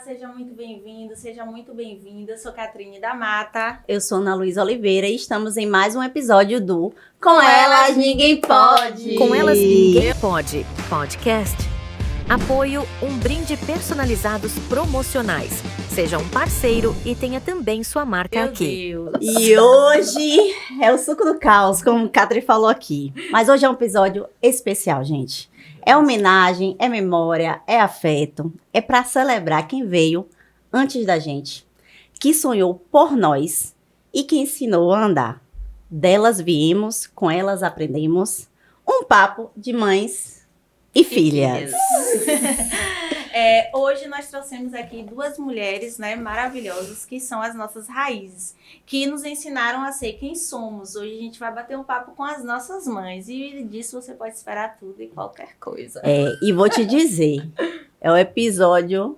seja muito bem-vindo, seja muito bem-vinda. Eu sou Catrine da Mata. Eu sou Ana Luísa Oliveira e estamos em mais um episódio do Com Elas Ninguém Pode. Com Elas Ninguém Pode podcast. Apoio Um Brinde Personalizados Promocionais. Seja um parceiro e tenha também sua marca aqui. Deus. E hoje é o suco do caos, como a Catri falou aqui. Mas hoje é um episódio especial, gente. É homenagem, é memória, é afeto. É para celebrar quem veio antes da gente, que sonhou por nós e que ensinou a andar. Delas viemos, com elas aprendemos. Um papo de mães e filhas. Hoje nós trouxemos aqui duas mulheres, né, maravilhosas, que são as nossas raízes, que nos ensinaram a ser quem somos. Hoje a gente vai bater um papo com as nossas mães e disso você pode esperar tudo e qualquer coisa. E vou te dizer, é o episódio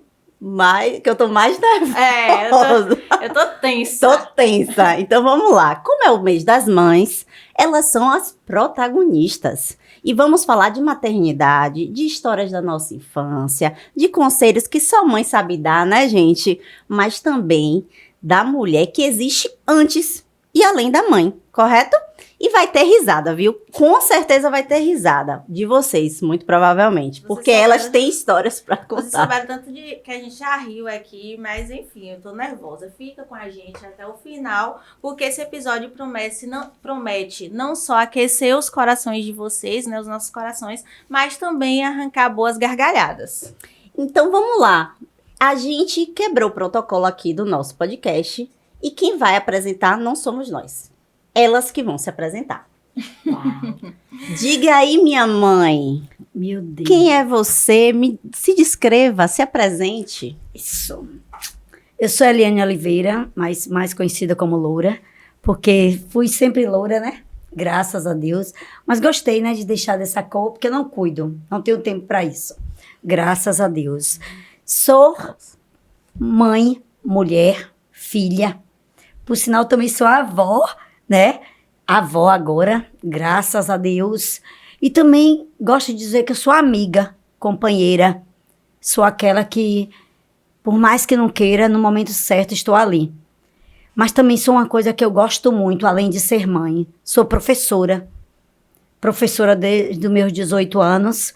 que eu tô mais nervosa. Eu tô tensa. Tô tensa. Então vamos lá. Como é o mês das mães, elas são as protagonistas. E vamos falar de maternidade, de histórias da nossa infância, de conselhos que só mãe sabe dar, né, gente? Mas também da mulher que existe antes e além da mãe, correto? E vai ter risada, viu? Com certeza vai ter risada de vocês, muito provavelmente. Porque elas têm histórias pra contar. Vocês souberam tanto que a gente já riu aqui, mas enfim, eu tô nervosa. Fica com a gente até o final, porque esse episódio promete não só aquecer os corações de vocês, né, os nossos corações, mas também arrancar boas gargalhadas. Então vamos lá. A gente quebrou o protocolo aqui do nosso podcast e quem vai apresentar não somos nós. Elas que vão se apresentar. Uau. Diga aí, minha mãe. Meu Deus. Quem é você? Se descreva, se apresente. Isso. Eu sou Eliane Oliveira, mais conhecida como Loura, porque fui sempre loura, né? Graças a Deus. Mas gostei, né, de deixar dessa cor, porque eu não cuido. Não tenho tempo para isso. Graças a Deus. Sou mãe, mulher, filha. Por sinal, também sou avó, né? Avó agora, graças a Deus. E também gosto de dizer que eu sou amiga, companheira. Sou aquela que, por mais que não queira, no momento certo estou ali. Mas também sou uma coisa que eu gosto muito, além de ser mãe. Sou professora. Professora desde os meus 18 anos.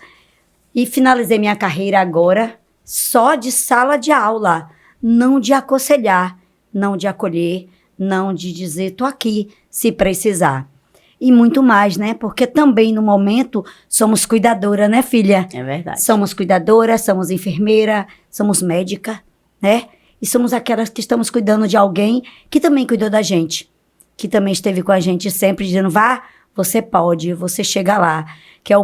E finalizei minha carreira agora só de sala de aula. Não de aconselhar, não de acolher, não de dizer, tô aqui, se precisar. E muito mais, né? Porque também, no momento, somos cuidadora, né, filha? É verdade. Somos cuidadora, somos enfermeira, somos médica, né? E somos aquelas que estamos cuidando de alguém que também cuidou da gente. Que também esteve com a gente sempre, dizendo, vá, você pode, você chega lá. Que é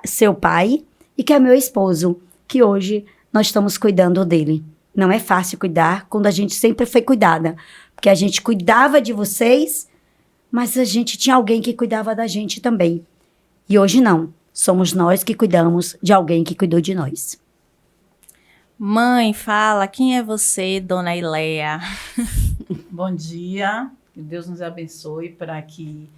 seu pai e que é meu esposo. Que hoje nós estamos cuidando dele. Não é fácil cuidar quando a gente sempre foi cuidada. Porque a gente cuidava de vocês, mas a gente tinha alguém que cuidava da gente também. E hoje não. Somos nós que cuidamos de alguém que cuidou de nós. Mãe, fala, quem é você, Dona Ileia? Bom dia. Que Deus nos abençoe para que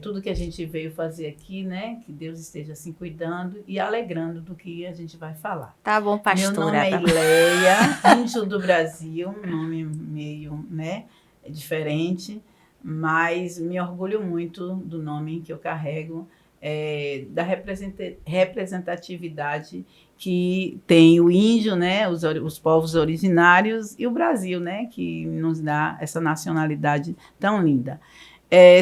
tudo que a gente veio fazer aqui, né? Que Deus esteja assim cuidando e alegrando do que a gente vai falar. Tá bom, pastora. Meu nome é Ileia, índio do Brasil, um nome meio, né, diferente, mas me orgulho muito do nome que eu carrego, da representatividade que tem o índio, né, os povos originários e o Brasil, né, que nos dá essa nacionalidade tão linda.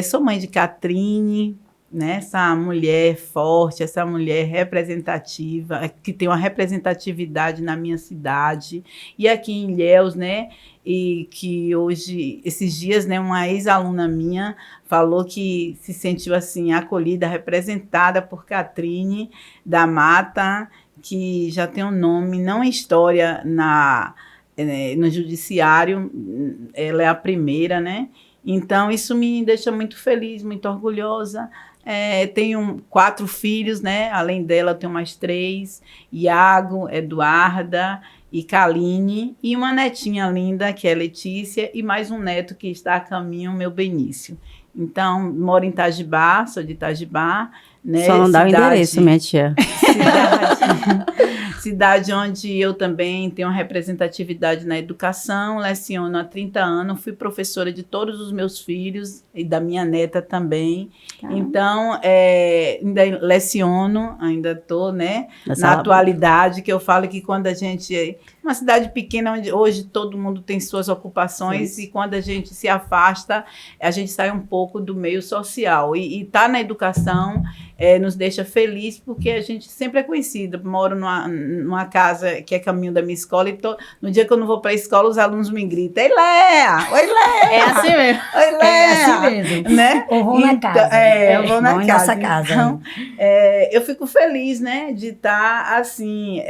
Sou mãe de Catrine, né? Essa mulher forte, essa mulher representativa, que tem uma representatividade na minha cidade e aqui em Ilhéus, né? E que hoje, esses dias, né, uma ex-aluna minha falou que se sentiu assim acolhida, representada por Catrine da Mata, que já tem um nome, não em história no judiciário, ela é a primeira, né? Então, isso me deixa muito feliz, muito orgulhosa. Tenho 4 filhos, né? Além dela, eu tenho mais 3. Iago, Eduarda e Kaline. E uma netinha linda, que é Letícia. E mais um neto que está a caminho, meu Benício. Então, moro em Itajibá, sou de Itajibá. né? Só não dá o endereço, minha tia. Cidade onde eu também tenho representatividade na educação, leciono há 30 anos, fui professora de todos os meus filhos e da minha neta também. Caramba. Então, ainda leciono, ainda estou, né, na sala- atualidade, que eu falo que quando a gente... Uma cidade pequena onde hoje todo mundo tem suas ocupações e quando a gente se afasta, a gente sai um pouco do meio social. E estar na educação nos deixa feliz porque a gente sempre é conhecida. Moro numa casa que é caminho da minha escola e no dia que eu não vou para a escola, os alunos me gritam: Ei, Léa! Oi, Léa! É assim mesmo. Oi, Léa! É assim mesmo. Né? Ou vão na casa. Eu vou na Vão em casa. nossa casa. Então, eu fico feliz, né, de estar assim,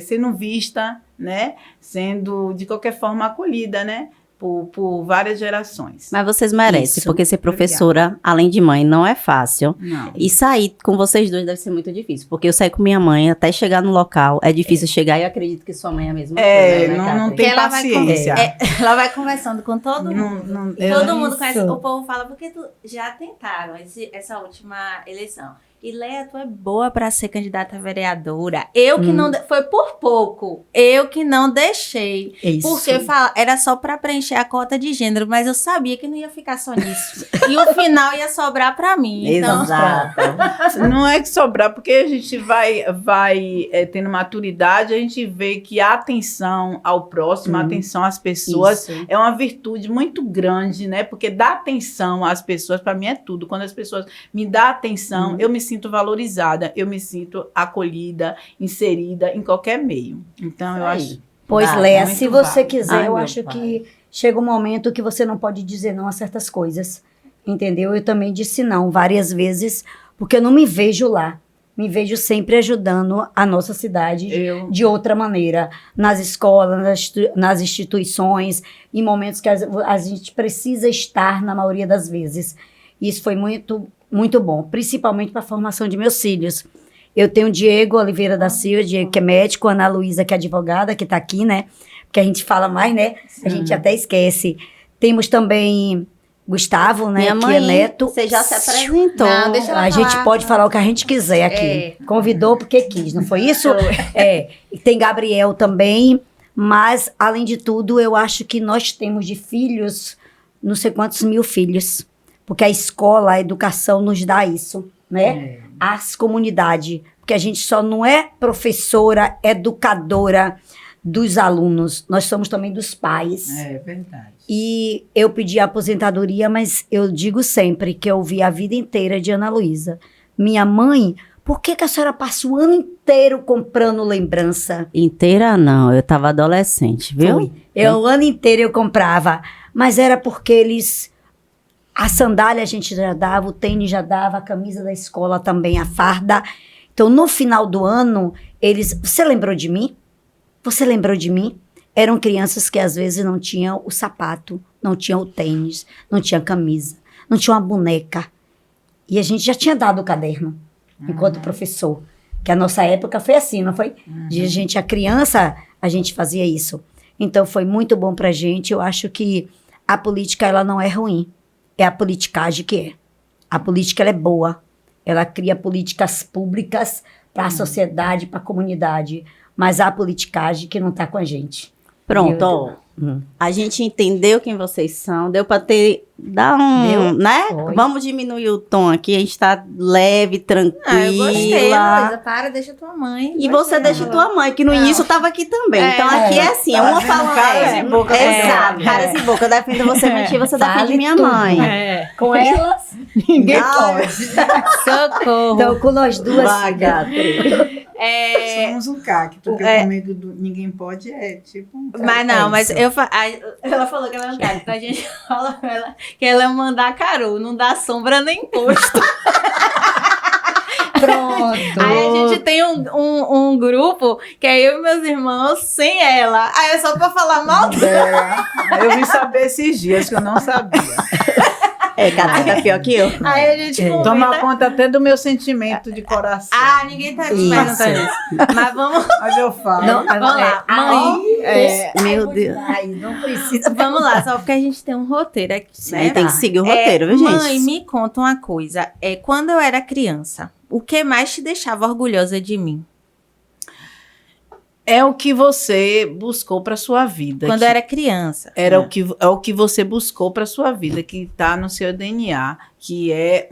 sendo vista, né, sendo de qualquer forma acolhida, né, por várias gerações. Mas vocês merecem, Isso. porque ser professora, além de mãe, não é fácil. Não. E sair com vocês dois deve ser muito difícil. Porque eu saí com minha mãe, até chegar no local, é difícil chegar. E eu acredito que sua mãe é a mesma coisa, né, não Catherine? tem Que ela vai paciência. Ela vai conversando com todo mundo. Todo mundo Isso. conhece. O povo fala, porque já tentaram essa última eleição. E Léa, tu é boa pra ser candidata a vereadora. Eu que não... Foi por pouco. Eu que não deixei. Isso. Porque era só pra preencher a cota de gênero, mas eu sabia que não ia ficar só nisso. E o final ia sobrar pra mim. Então, Exato. Não é que sobrar, porque a gente vai tendo maturidade, a gente vê que a atenção ao próximo, a atenção às pessoas, Isso. é uma virtude muito grande, né? Porque dar atenção às pessoas, para mim, é tudo. Quando as pessoas me dão atenção, eu me sinto valorizada, eu me sinto acolhida, inserida em qualquer meio. Então, eu acho... Pois, Vale, Léa, muito se você vale. quiser, Ai, eu meu acho pai. que chega um momento que você não pode dizer não a certas coisas, entendeu? Eu também disse não várias vezes, porque eu não me vejo lá. Me vejo sempre ajudando a nossa cidade de outra maneira, nas escolas, nas instituições, em momentos que a gente precisa estar na maioria das vezes. Isso foi muito, muito bom, principalmente para a formação de meus filhos. Eu tenho o Diego Oliveira da Silva, Diego que é médico, Ana Luísa que é advogada, que está aqui, né? Porque a gente fala mais, né? A gente até esquece. Temos também Gustavo, né? Minha que mãe, é neto. você já se apresentou. Não, deixa ela A gente falar. pode falar o que a gente quiser aqui. Convidou porque quis, não foi isso? E tem Gabriel também, mas, além de tudo, eu acho que nós temos de filhos, não sei quantos mil filhos, porque a escola, a educação nos dá isso, né? As comunidades, porque a gente só não é professora, educadora dos alunos, nós somos também dos pais. É verdade. E eu pedi a aposentadoria, mas eu digo sempre que eu vi a vida inteira de Ana Luísa. Minha mãe, por que a senhora passa o ano inteiro comprando lembrança? Inteira não, eu tava adolescente, viu? Foi. O ano inteiro eu comprava, mas era porque eles... A sandália a gente já dava, o tênis já dava, a camisa da escola também, a farda. Então, no final do ano, eles... Você lembrou de mim? Você lembrou de mim? Eram crianças que às vezes não tinham o sapato, não tinham o tênis, não tinha camisa, não tinha uma boneca. E a gente já tinha dado o caderno, enquanto professor. Que a nossa época foi assim, não foi? A criança, a gente fazia isso. Então foi muito bom pra gente. Eu acho que a política, ela não é ruim. É a politicagem que é. A política, ela é boa. Ela cria políticas públicas para a sociedade, para a comunidade. Mas há a politicagem que não está com a gente. Pronto, ó. A gente entendeu quem vocês são, deu pra dar um, né? Foi. Vamos diminuir o tom aqui, a gente tá leve, tranquila. eu gostei, Luísa. Para, deixa tua mãe. E Gostei, você deixa ela. tua mãe, que no início tava aqui também. Então aqui é assim, Tá uma fazendo falando... caras e boca pra Exato, você. caras e boca. Eu defendo você mentir, você Vale defende minha tudo. mãe. Com elas, Ninguém Não, pode. Socorro. então com nós duas. Vai, Catherine. Somos um CAC, porque comigo ninguém pode é tipo um CAC. Mas não, É mas isso. ela falou que ela é um cara. Então a gente fala pra ela que ela é um mandacaru, não dá sombra nem posto. Pronto. Aí a gente tem um grupo que é eu e meus irmãos sem ela. Aí é só pra falar mal dela. Eu vim saber esses dias que eu não sabia. É, Catherine tá pior que eu. Aí a gente comenta. Toma conta até do meu sentimento de coração. Ah, ninguém tá te Isso. perguntando isso. Mas vamos Mas eu falo. Não, vamos lá. Mãe, Meu Deus. Ai, não precisa. vamos lá, só porque a gente tem um roteiro aqui, né? Aí tem que seguir o roteiro, viu, gente? Mãe, me conta uma coisa. Quando eu era criança, o que mais te deixava orgulhosa de mim? É o que você buscou para sua vida. Quando eu era criança. É o que você buscou para sua vida, que está no seu DNA, que é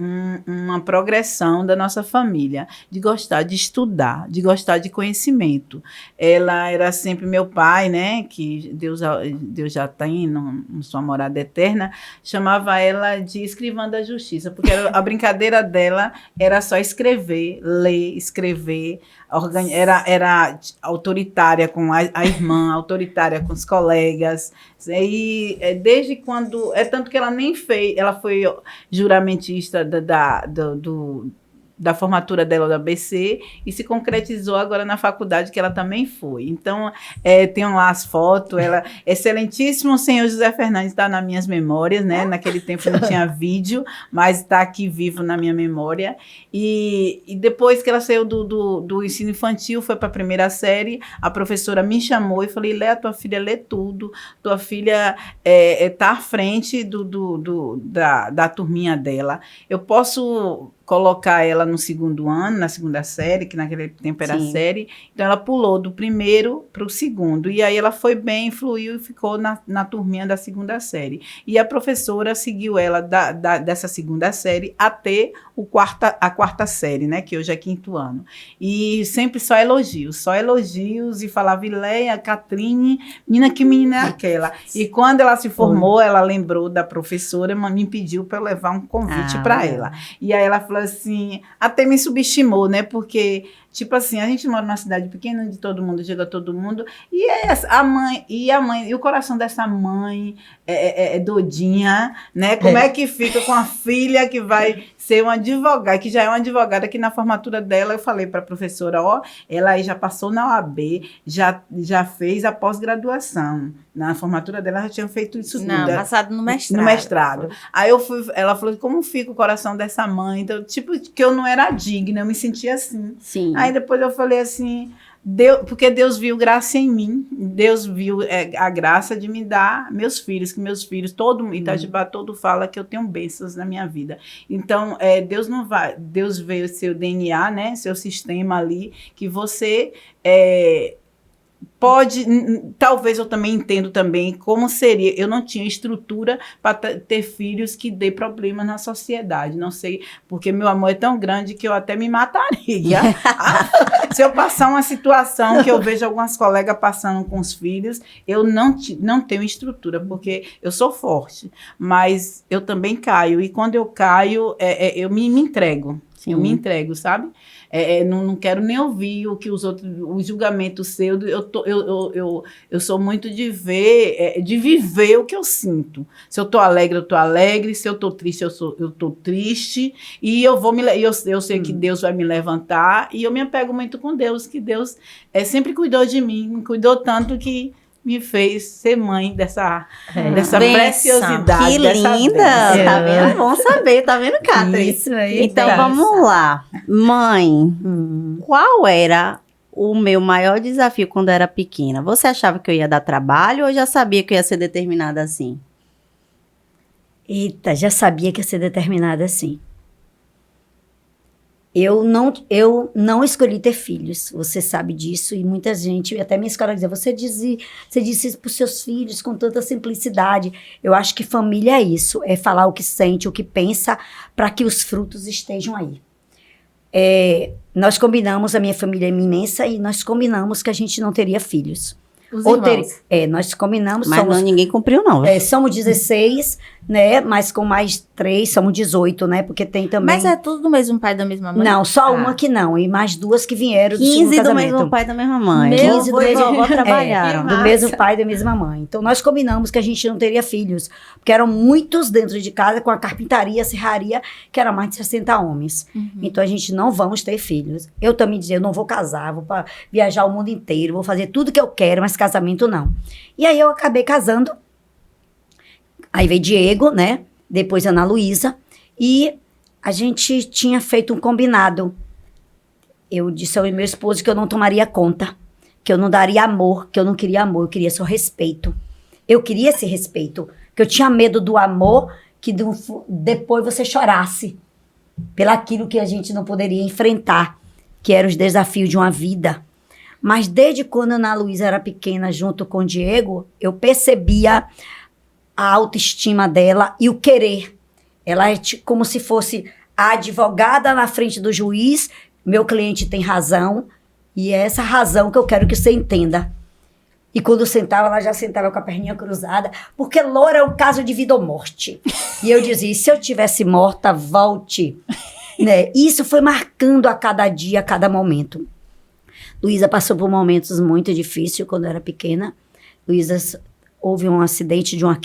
uma progressão da nossa família, de gostar de estudar, de gostar de conhecimento. Ela era sempre meu pai, né, que Deus já tem na sua morada eterna, chamava ela de escrivã da justiça, porque a brincadeira dela era só escrever, ler, escrever, era autoritária com a irmã, autoritária com os colegas, e desde quando, tanto que ela nem fez, ela foi juramentista da formatura dela da ABC e se concretizou agora na faculdade, que ela também foi. Então, tem lá as fotos, ela, excelentíssimo senhor José Fernandes, está nas minhas memórias, né? Naquele tempo não tinha vídeo, mas está aqui vivo na minha memória. E depois que ela saiu do ensino infantil, foi para a primeira série, a professora me chamou e falei, Lé, tua filha lê tudo, tua filha está à frente da turminha dela. Eu posso colocar ela no segundo ano, na segunda série, que naquele tempo era série. Então, ela pulou do primeiro para o segundo. E aí, ela foi bem, fluiu e ficou na turminha da segunda série. E a professora seguiu ela dessa segunda série até a quarta série, né? Que hoje é quinto ano. E sempre só elogios. E falava, Ileia, Catrine, que menina é aquela? E quando ela se formou, ela lembrou da professora, me pediu para eu levar um convite para ela. E aí, ela falou assim, até me subestimou, né? Porque, tipo assim, a gente mora numa cidade pequena, onde todo mundo chega a todo mundo, e a mãe, e o coração dessa mãe é doidinha, né? Como é que fica com a filha que vai ser uma advogada, que já é uma advogada, que na formatura dela eu falei para a professora, ela aí já passou na OAB, já fez a pós-graduação. Na formatura dela já tinha feito isso tudo. Não, passado no mestrado. No mestrado. Aí ela falou, como fica o coração dessa mãe? Então, tipo, que eu não era digna, eu me sentia assim. Sim. Aí depois eu falei assim, porque Deus viu graça em mim, Deus viu a graça de me dar meus filhos, que meus filhos, Itajubá todo fala que eu tenho bênçãos na minha vida. Então, Deus veio seu DNA, né, seu sistema ali, que você pode, talvez eu também entendo também como seria, eu não tinha estrutura para ter filhos que dê problemas na sociedade, não sei, porque meu amor é tão grande que eu até me mataria. Se eu passar uma situação que eu vejo algumas colegas passando com os filhos, eu não tenho estrutura, porque eu sou forte, mas eu também caio, e quando eu caio, eu me entrego. Sim. Eu me entrego, sabe? Não quero nem ouvir o que os outros, o julgamento seu. Eu sou muito de viver o que eu sinto. Se eu tô alegre, eu tô alegre. Se eu tô triste, eu tô triste. E eu sei que Deus vai me levantar. E eu me apego muito com Deus, que Deus sempre cuidou de mim, me cuidou tanto que me fez ser mãe dessa preciosidade. Que linda! Tá vendo? Bom saber, tá vendo, Catherine? Isso aí. Então, vamos lá. Mãe, qual era o meu maior desafio quando eu era pequena? Você achava que eu ia dar trabalho ou já sabia que eu ia ser determinada assim? Eita, já sabia que ia ser determinada assim. Eu não escolhi ter filhos, você sabe disso, e muita gente, até minha escola dizia, você disse isso para os seus filhos com tanta simplicidade. Eu acho que família é isso, é falar o que sente, o que pensa, para que os frutos estejam aí. Nós combinamos, a minha família é imensa, e nós combinamos que a gente não teria filhos. Os irmãos. Nós combinamos. Mas ninguém cumpriu, não. Somos 16, né? Mas com mais 3, somos 18, né? Porque tem também... Mas é tudo do mesmo pai e da mesma mãe? Não, só uma que não. E mais 2 que vieram do 15 segundo do casamento. mesmo pai e da mesma mãe. 15 do mesmo avó trabalharam. do mesmo pai e da mesma mãe. Então, nós combinamos que a gente não teria filhos. Porque eram muitos dentro de casa, com a carpintaria, a serraria, que era mais de 60 homens. Então, a gente não vamos ter filhos. Eu também dizia, eu não vou casar, vou viajar o mundo inteiro, vou fazer tudo que eu quero, mas casamento não. E aí eu acabei casando. Aí veio Diego, né? Depois Ana Luísa. E a gente tinha feito um combinado. Eu disse ao meu esposo que eu não tomaria conta, que eu não daria amor, que eu não queria amor, eu queria só respeito. Eu queria esse respeito, que eu tinha medo do amor, que depois você chorasse. pelaquilo que a gente não poderia enfrentar, que eram os desafios de uma vida. Mas desde quando a Ana Luísa era pequena, junto com o Diego, eu percebia a autoestima dela e o querer. Ela é como se fosse a advogada na frente do juiz, meu cliente tem razão, e é essa razão que eu quero que você entenda. E quando sentava, ela já sentava com a perninha cruzada, porque loura é um caso de vida ou morte. E eu dizia, se eu tivesse morta, volte. Né? Isso foi marcando a cada dia, a cada momento. Luísa passou por momentos muito difíceis quando era pequena. Luísa houve um acidente de uma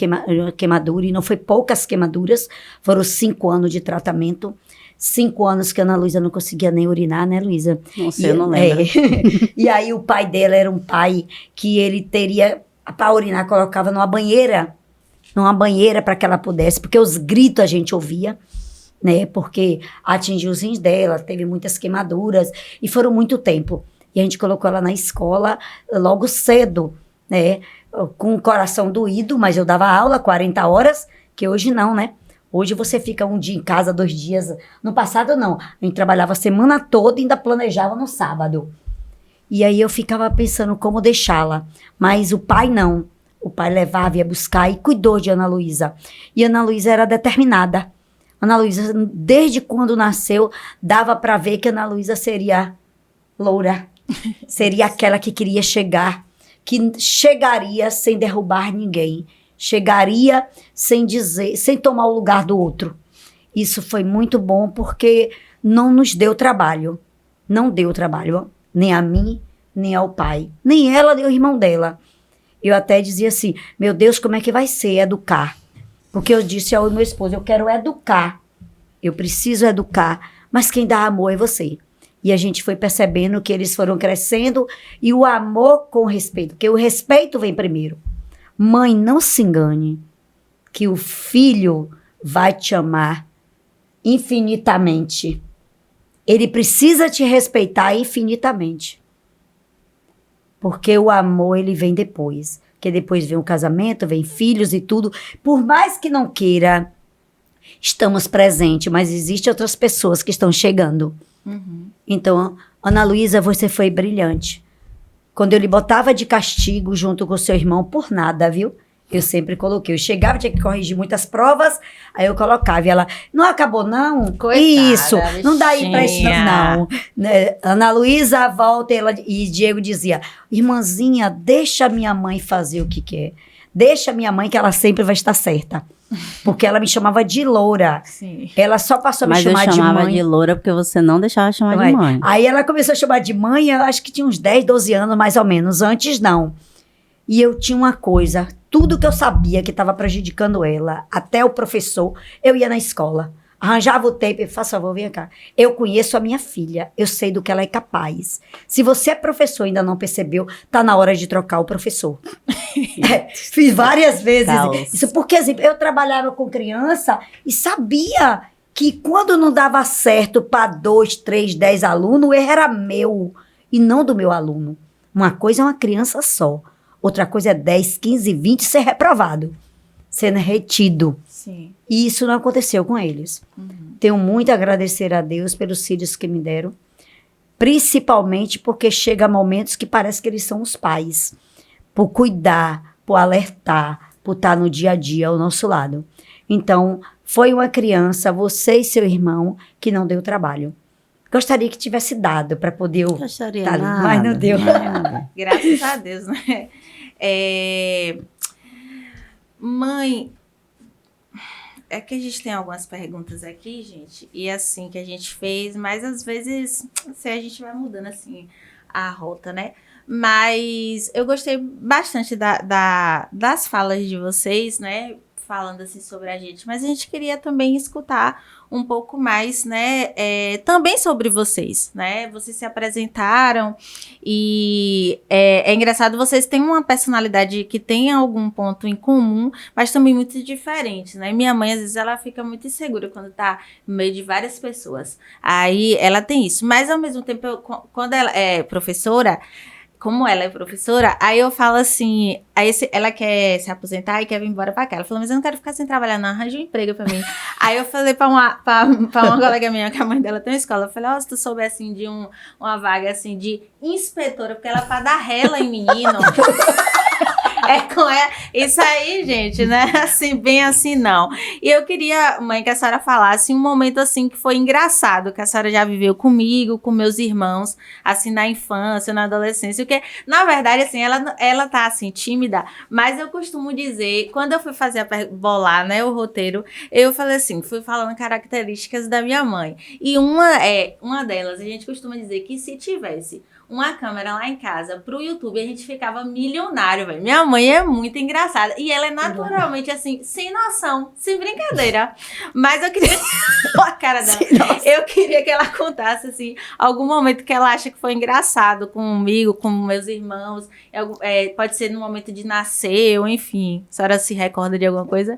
queimadura, e não foi poucas queimaduras, foram 5 anos de tratamento. 5 anos que a Ana Luísa não conseguia nem urinar, né, Luísa? Você não lembra. E aí o pai dela era um pai que ele teria, para urinar, colocava numa banheira para que ela pudesse, porque os gritos a gente ouvia, né, porque atingiu os rins dela, teve muitas queimaduras, e foram muito tempo. E a gente colocou ela na escola logo cedo, né, com o coração doído, mas eu dava aula 40 horas, que hoje não, né? Hoje você fica um dia em casa, 2 dias. No passado, não. A gente trabalhava a semana toda e ainda planejava no sábado. E aí eu ficava pensando como deixá-la. Mas o pai não. O pai levava, ia buscar e cuidou de Ana Luísa. E Ana Luísa era determinada. Ana Luísa, desde quando nasceu, dava para ver que Ana Luísa seria loura. Seria aquela que queria chegar. Que chegaria sem derrubar ninguém. Chegaria sem dizer, sem tomar o lugar do outro. Isso foi muito bom porque não nos deu trabalho. Não deu trabalho, nem a mim, nem ao pai. Nem ela, nem o irmão dela. Eu até dizia assim, meu Deus, como é que vai ser educar? Porque eu disse ao meu esposo, eu quero educar. Eu preciso educar, mas quem dá amor é você. E a gente foi percebendo que eles foram crescendo e o amor com o respeito, porque o respeito vem primeiro. Mãe, não se engane que o filho vai te amar infinitamente. Ele precisa te respeitar infinitamente. Porque o amor, ele vem depois. Porque depois vem o casamento, vem filhos e tudo. Por mais que não queira, estamos presentes, mas existem outras pessoas que estão chegando. Uhum. Então, Ana Luísa, você foi brilhante. Quando eu lhe botava de castigo junto com seu irmão, por nada, viu? Eu sempre coloquei. Eu chegava, tinha que corrigir muitas provas, aí eu colocava. E ela, não acabou, não? Coitada, isso, não dá aí pra isso, bichinha. não. Né? Ana Luísa, volta, e Diego dizia, irmãzinha, deixa a minha mãe fazer o que quer. Deixa a minha mãe que ela sempre vai estar certa. Porque ela me chamava de loura. Sim. Ela só passou a me Mas eu chamar de chamava mãe. de loura porque você não deixava chamar de mãe. Aí ela começou a chamar de mãe, eu acho que tinha uns 10, 12 anos, mais ou menos. Antes, não. E eu tinha uma coisa, tudo que eu sabia que estava prejudicando ela, até o professor, eu ia na escola. Arranjava o tempo, faz favor, vem cá. Eu conheço a minha filha, eu sei do que ela é capaz. Se você é professor e ainda não percebeu, tá na hora de trocar o professor. Fiz várias vezes Caos. isso, porque exemplo, eu trabalhava com criança e sabia que quando não dava certo para 2, 3, 10 alunos, o erro era meu e não do meu aluno. Uma coisa é uma criança só, outra coisa é 10, 15, 20 ser reprovado, sendo retido. Sim. E isso não aconteceu com eles. Tenho muito a agradecer a Deus pelos filhos que me deram. Principalmente porque chega momentos que parece que eles são os pais. Por cuidar, por alertar, por estar no dia a dia ao nosso lado. Então, foi uma criança, você e seu irmão, que não deu trabalho. Gostaria que tivesse dado para poder eu Gostaria tá ali, nada, mas não deu. nada. Graças a Deus, né? Mãe, é que a gente tem algumas perguntas aqui, gente, e assim que a gente fez, mas às vezes a gente vai mudando assim a rota, né? Mas eu gostei bastante das falas de vocês, né? Falando assim sobre a gente, mas a gente queria também escutar um pouco mais, né, também sobre vocês, né, vocês se apresentaram e é engraçado, vocês têm uma personalidade que tem algum ponto em comum, mas também muito diferente, né, minha mãe às vezes ela fica muito insegura quando tá no meio de várias pessoas, aí ela tem isso, mas ao mesmo tempo, quando ela é professora, como ela é professora, aí eu falo assim, ela quer se aposentar e quer vir embora pra cá. Ela falou, mas eu não quero ficar sem trabalhar, não, arranja um emprego pra mim. Aí eu falei pra uma colega minha, que a mãe dela tem uma escola, eu falei, se tu souber, assim, de uma vaga, assim, de inspetora, porque ela é pra dar rela em menino... Isso aí, gente, né? Assim, bem assim, não. E eu queria, mãe, que a senhora falasse um momento, assim, que foi engraçado, que a senhora já viveu comigo, com meus irmãos, assim, na infância, na adolescência, porque, na verdade, assim, ela tá, assim, tímida, mas eu costumo dizer, quando eu fui bolar, né, o roteiro, eu falei assim, fui falando características da minha mãe. E uma delas, a gente costuma dizer que se tivesse uma câmera lá em casa pro YouTube, a gente ficava milionário, velho. Minha mãe é muito engraçada. E ela é naturalmente, assim, sem noção, sem brincadeira. Mas eu queria... a cara dela. Eu queria que ela contasse, assim, algum momento que ela acha que foi engraçado comigo, com meus irmãos. Pode ser no momento de nascer, ou enfim. A senhora se recorda de alguma coisa?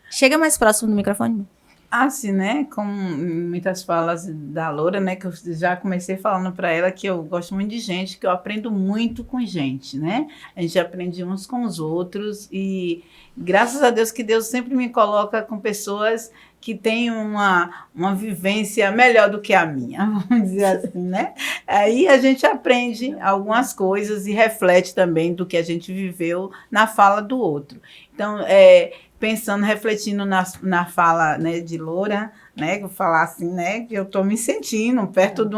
Chega mais próximo do microfone. Assim, né, com muitas falas da Loura, né, que eu já comecei falando para ela que eu gosto muito de gente, que eu aprendo muito com gente, né, a gente aprende uns com os outros e graças a Deus que Deus sempre me coloca com pessoas que têm uma vivência melhor do que a minha, vamos dizer assim, né, aí a gente aprende algumas coisas e reflete também do que a gente viveu na fala do outro, então, pensando, refletindo na fala, né, de Loura, né, que eu falar assim, né, que eu estou me sentindo perto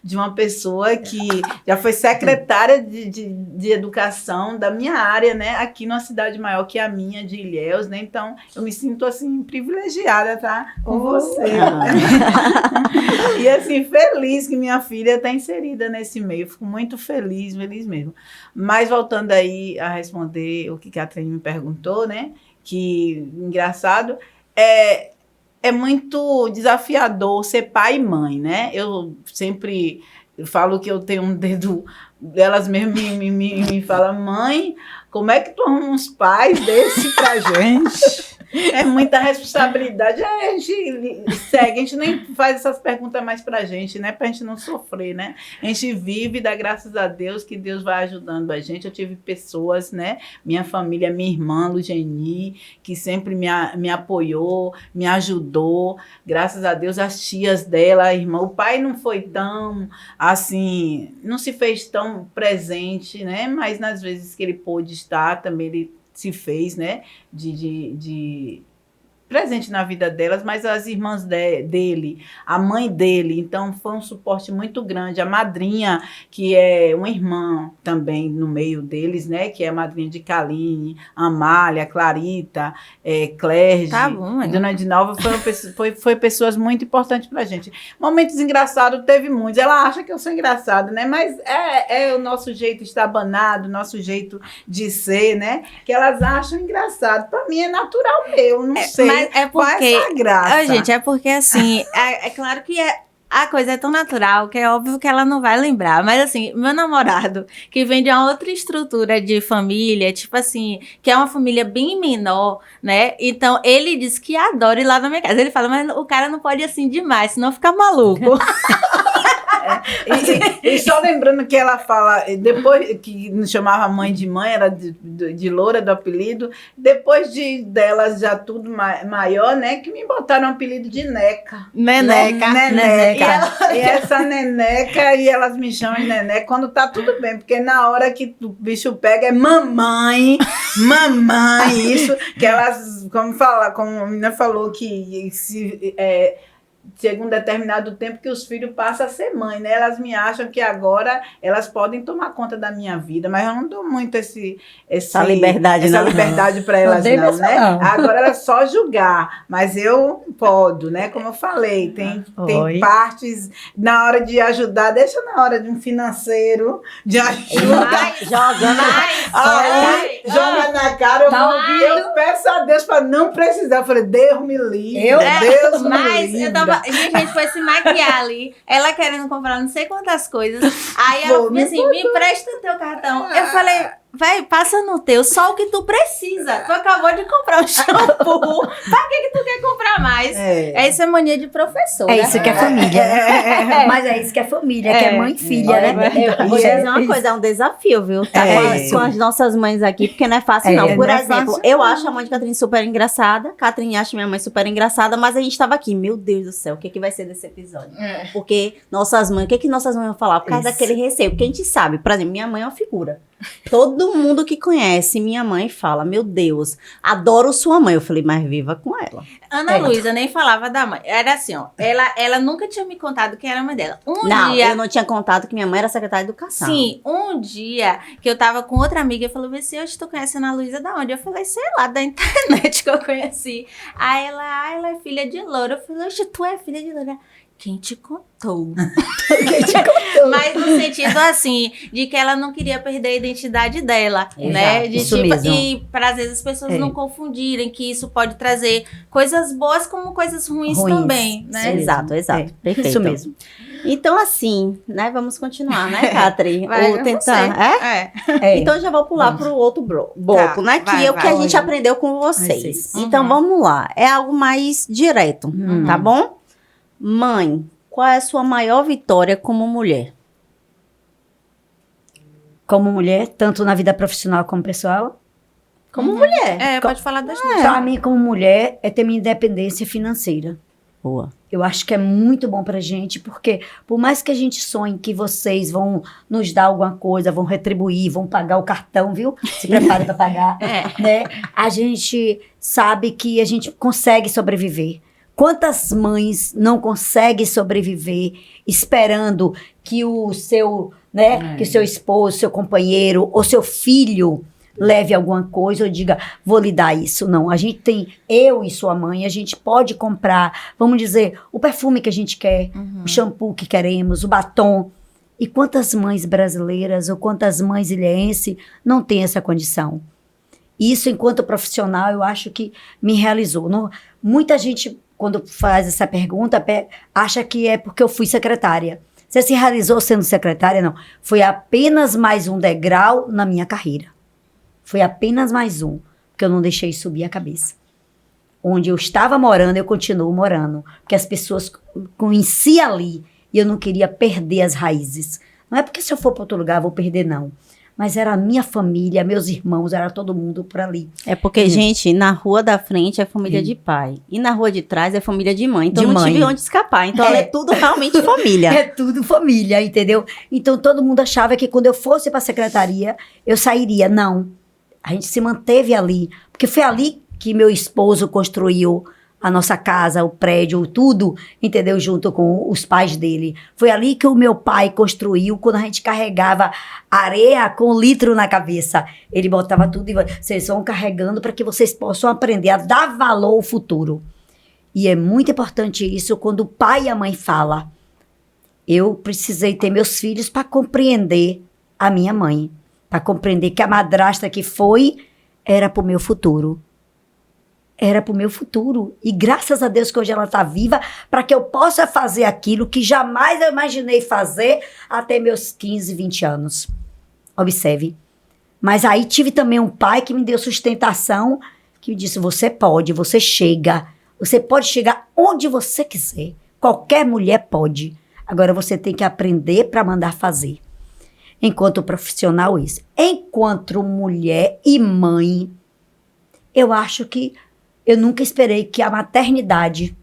de uma pessoa que já foi secretária de educação da minha área, né, aqui numa cidade maior que a minha, de Ilhéus, né, então eu me sinto, assim, privilegiada, tá, com você. E, assim, feliz que minha filha está inserida nesse meio, fico muito feliz mesmo. Mas, voltando aí a responder o que a Catherine me perguntou, né, que, engraçado, é muito desafiador ser pai e mãe, né? Eu sempre falo que eu tenho um dedo... Elas mesmo me falam, mãe, como é que tu arruma uns pais desse pra gente? É muita responsabilidade. A gente segue, a gente nem faz essas perguntas mais pra gente, né? Pra gente não sofrer, né? A gente vive, dá graças a Deus, que Deus vai ajudando a gente. Eu tive pessoas, né? Minha família, minha irmã, Lugeni, que sempre me apoiou, me ajudou. Graças a Deus, as tias dela, a irmã. O pai não foi tão, assim, não se fez tão presente, né? Mas nas vezes que ele pôde estar, também ele se fez, né, de presente na vida delas, mas as irmãs dele, a mãe dele, então foi um suporte muito grande. A madrinha, que é uma irmã também no meio deles, né, que é a madrinha de Kaline, Amália, Clarita, Clerge, tá bom, Dona Edinalva, foi pessoas muito importantes pra gente. Momentos engraçados teve muitos, ela acha que eu sou engraçada, né, mas é o nosso jeito estabanado, o nosso jeito de ser, né, que elas acham engraçado. Pra mim é natural meu, não sei. Mas é porque... Qual é a graça? Gente, é porque assim, é claro que a coisa é tão natural que é óbvio que ela não vai lembrar. Mas assim, meu namorado, que vem de uma outra estrutura de família, tipo assim, que é uma família bem menor, né? Então, ele diz que adora ir lá na minha casa. Ele fala, mas o cara não pode ir assim demais, senão fica maluco. E só lembrando que ela fala, depois que nos chamava mãe, era de Loura do apelido, depois delas já tudo maior, né, que me botaram o apelido de Neca. Neneca. E essa Neneca, e elas me chamam de Neneca quando tá tudo bem, porque na hora que o bicho pega é mamãe, isso, que elas, como a menina falou, que chega um determinado tempo que os filhos passam a ser mãe, né? Elas me acham que agora elas podem tomar conta da minha vida, mas eu não dou muito essa liberdade para elas, não, né? Agora era só julgar, mas eu posso, né? Como eu falei, tem partes na hora de ajudar, deixa na hora de um financeiro, de ajuda. Joga na cara, eu peço peço a Deus para não precisar. Eu falei, Deus me livre. Deus me Mas livre. eu tava. Gente, a gente foi se maquiar ali. Ela querendo comprar não sei quantas coisas. Aí ela falou assim: me empresta o teu cartão. Eu falei. Vai, passa no teu, só o que tu precisa. Tu acabou de comprar um shampoo. Pra que tu quer comprar mais? Essa é mania de professor. É isso que é família. Mas é isso que é família, que é mãe e filha, né? Eu vou dizer uma coisa, é um desafio, viu? Tá com as nossas mães aqui, porque não é fácil, não. Por não é exemplo, fácil, eu acho a mãe de Catrine super engraçada. Catrine acha minha mãe super engraçada, mas a gente tava aqui, meu Deus do céu, o que que vai ser desse episódio? Porque nossas mães, o que que nossas mães vão falar? Por causa daquele receio. Porque a gente sabe, por exemplo, minha mãe é uma figura. Todo mundo que conhece minha mãe fala, meu Deus, adoro sua mãe. Eu falei, mas viva com ela. Ana Luísa nem falava da mãe. Era assim, ó. Ela nunca tinha me contado quem era a mãe dela. Eu não tinha contado que minha mãe era secretária de educação. Sim, um dia que eu tava com outra amiga, falou, vê se hoje tu conhece a Ana Luísa da onde? Eu falei, sei lá, da internet que eu conheci. Aí ela é filha de Loura. Eu falei, oxe, tu é filha de Loura? Quem te contou? Mas no sentido assim, de que ela não queria perder a identidade dela, né? De isso tipo, mesmo. e para às vezes as pessoas não confundirem que isso pode trazer coisas boas como coisas ruins também, né? Exato. Perfeito. Isso mesmo. Então, assim, né? Vamos continuar, né, Catri? Vai, Ou tentar. Então, eu já vou pular pro outro bloco, né? Que é o que a gente aprendeu com vocês. Então, vamos lá. É algo mais direto, tá bom? Mãe, qual é a sua maior vitória como mulher? Como mulher, tanto na vida profissional como pessoal. Como mulher. Pode falar das duas. Pra mim, como mulher, é ter minha independência financeira. Boa. Eu acho que é muito bom pra gente, porque por mais que a gente sonhe que vocês vão nos dar alguma coisa, vão retribuir, vão pagar o cartão, viu? Se prepare pra pagar, né? A gente sabe que a gente consegue sobreviver. Quantas mães não conseguem sobreviver esperando que o seu, né, que o seu esposo, seu companheiro ou seu filho leve alguma coisa ou diga, vou lhe dar isso. Não, a gente tem, eu e sua mãe, a gente pode comprar, vamos dizer, o perfume que a gente quer, o shampoo que queremos, o batom. E quantas mães brasileiras ou quantas mães ilhéenses não têm essa condição? Isso, enquanto profissional, eu acho que me realizou. Não, muita gente, quando faz essa pergunta, acha que é porque eu fui secretária. Você se realizou sendo secretária? Não. Foi apenas mais um degrau na minha carreira. Foi apenas mais um, porque eu não deixei subir a cabeça. Onde eu estava morando, eu continuo morando. Porque as pessoas conheciam ali e eu não queria perder as raízes. Não é porque se eu for para outro lugar eu vou perder, não. Mas era a minha família, meus irmãos, era todo mundo por ali. É porque, gente, na rua da frente é família de pai. E na rua de trás é família de mãe. Então não tive onde escapar. Então ela é tudo realmente família. É tudo família, entendeu? Então todo mundo achava que quando eu fosse para a secretaria, eu sairia. Não. A gente se manteve ali. Porque foi ali que meu esposo construiu a nossa casa, o prédio, tudo, entendeu? Junto com os pais dele. Foi ali que o meu pai construiu, quando a gente carregava areia com litro na cabeça. Ele botava tudo e vocês vão carregando para que vocês possam aprender a dar valor ao futuro. E é muito importante isso quando o pai e a mãe falam. Eu precisei ter meus filhos para compreender a minha mãe. Para compreender que a madrasta que foi, era para o meu futuro. Era para o meu futuro. E graças a Deus que hoje ela está viva, para que eu possa fazer aquilo que jamais eu imaginei fazer até meus 15, 20 anos. Observe. Mas aí tive também um pai que me deu sustentação, que me disse, você pode, você chega. Você pode chegar onde você quiser. Qualquer mulher pode. Agora você tem que aprender para mandar fazer. Enquanto profissional, isso. Enquanto mulher e mãe, eu acho que eu nunca esperei que a maternidade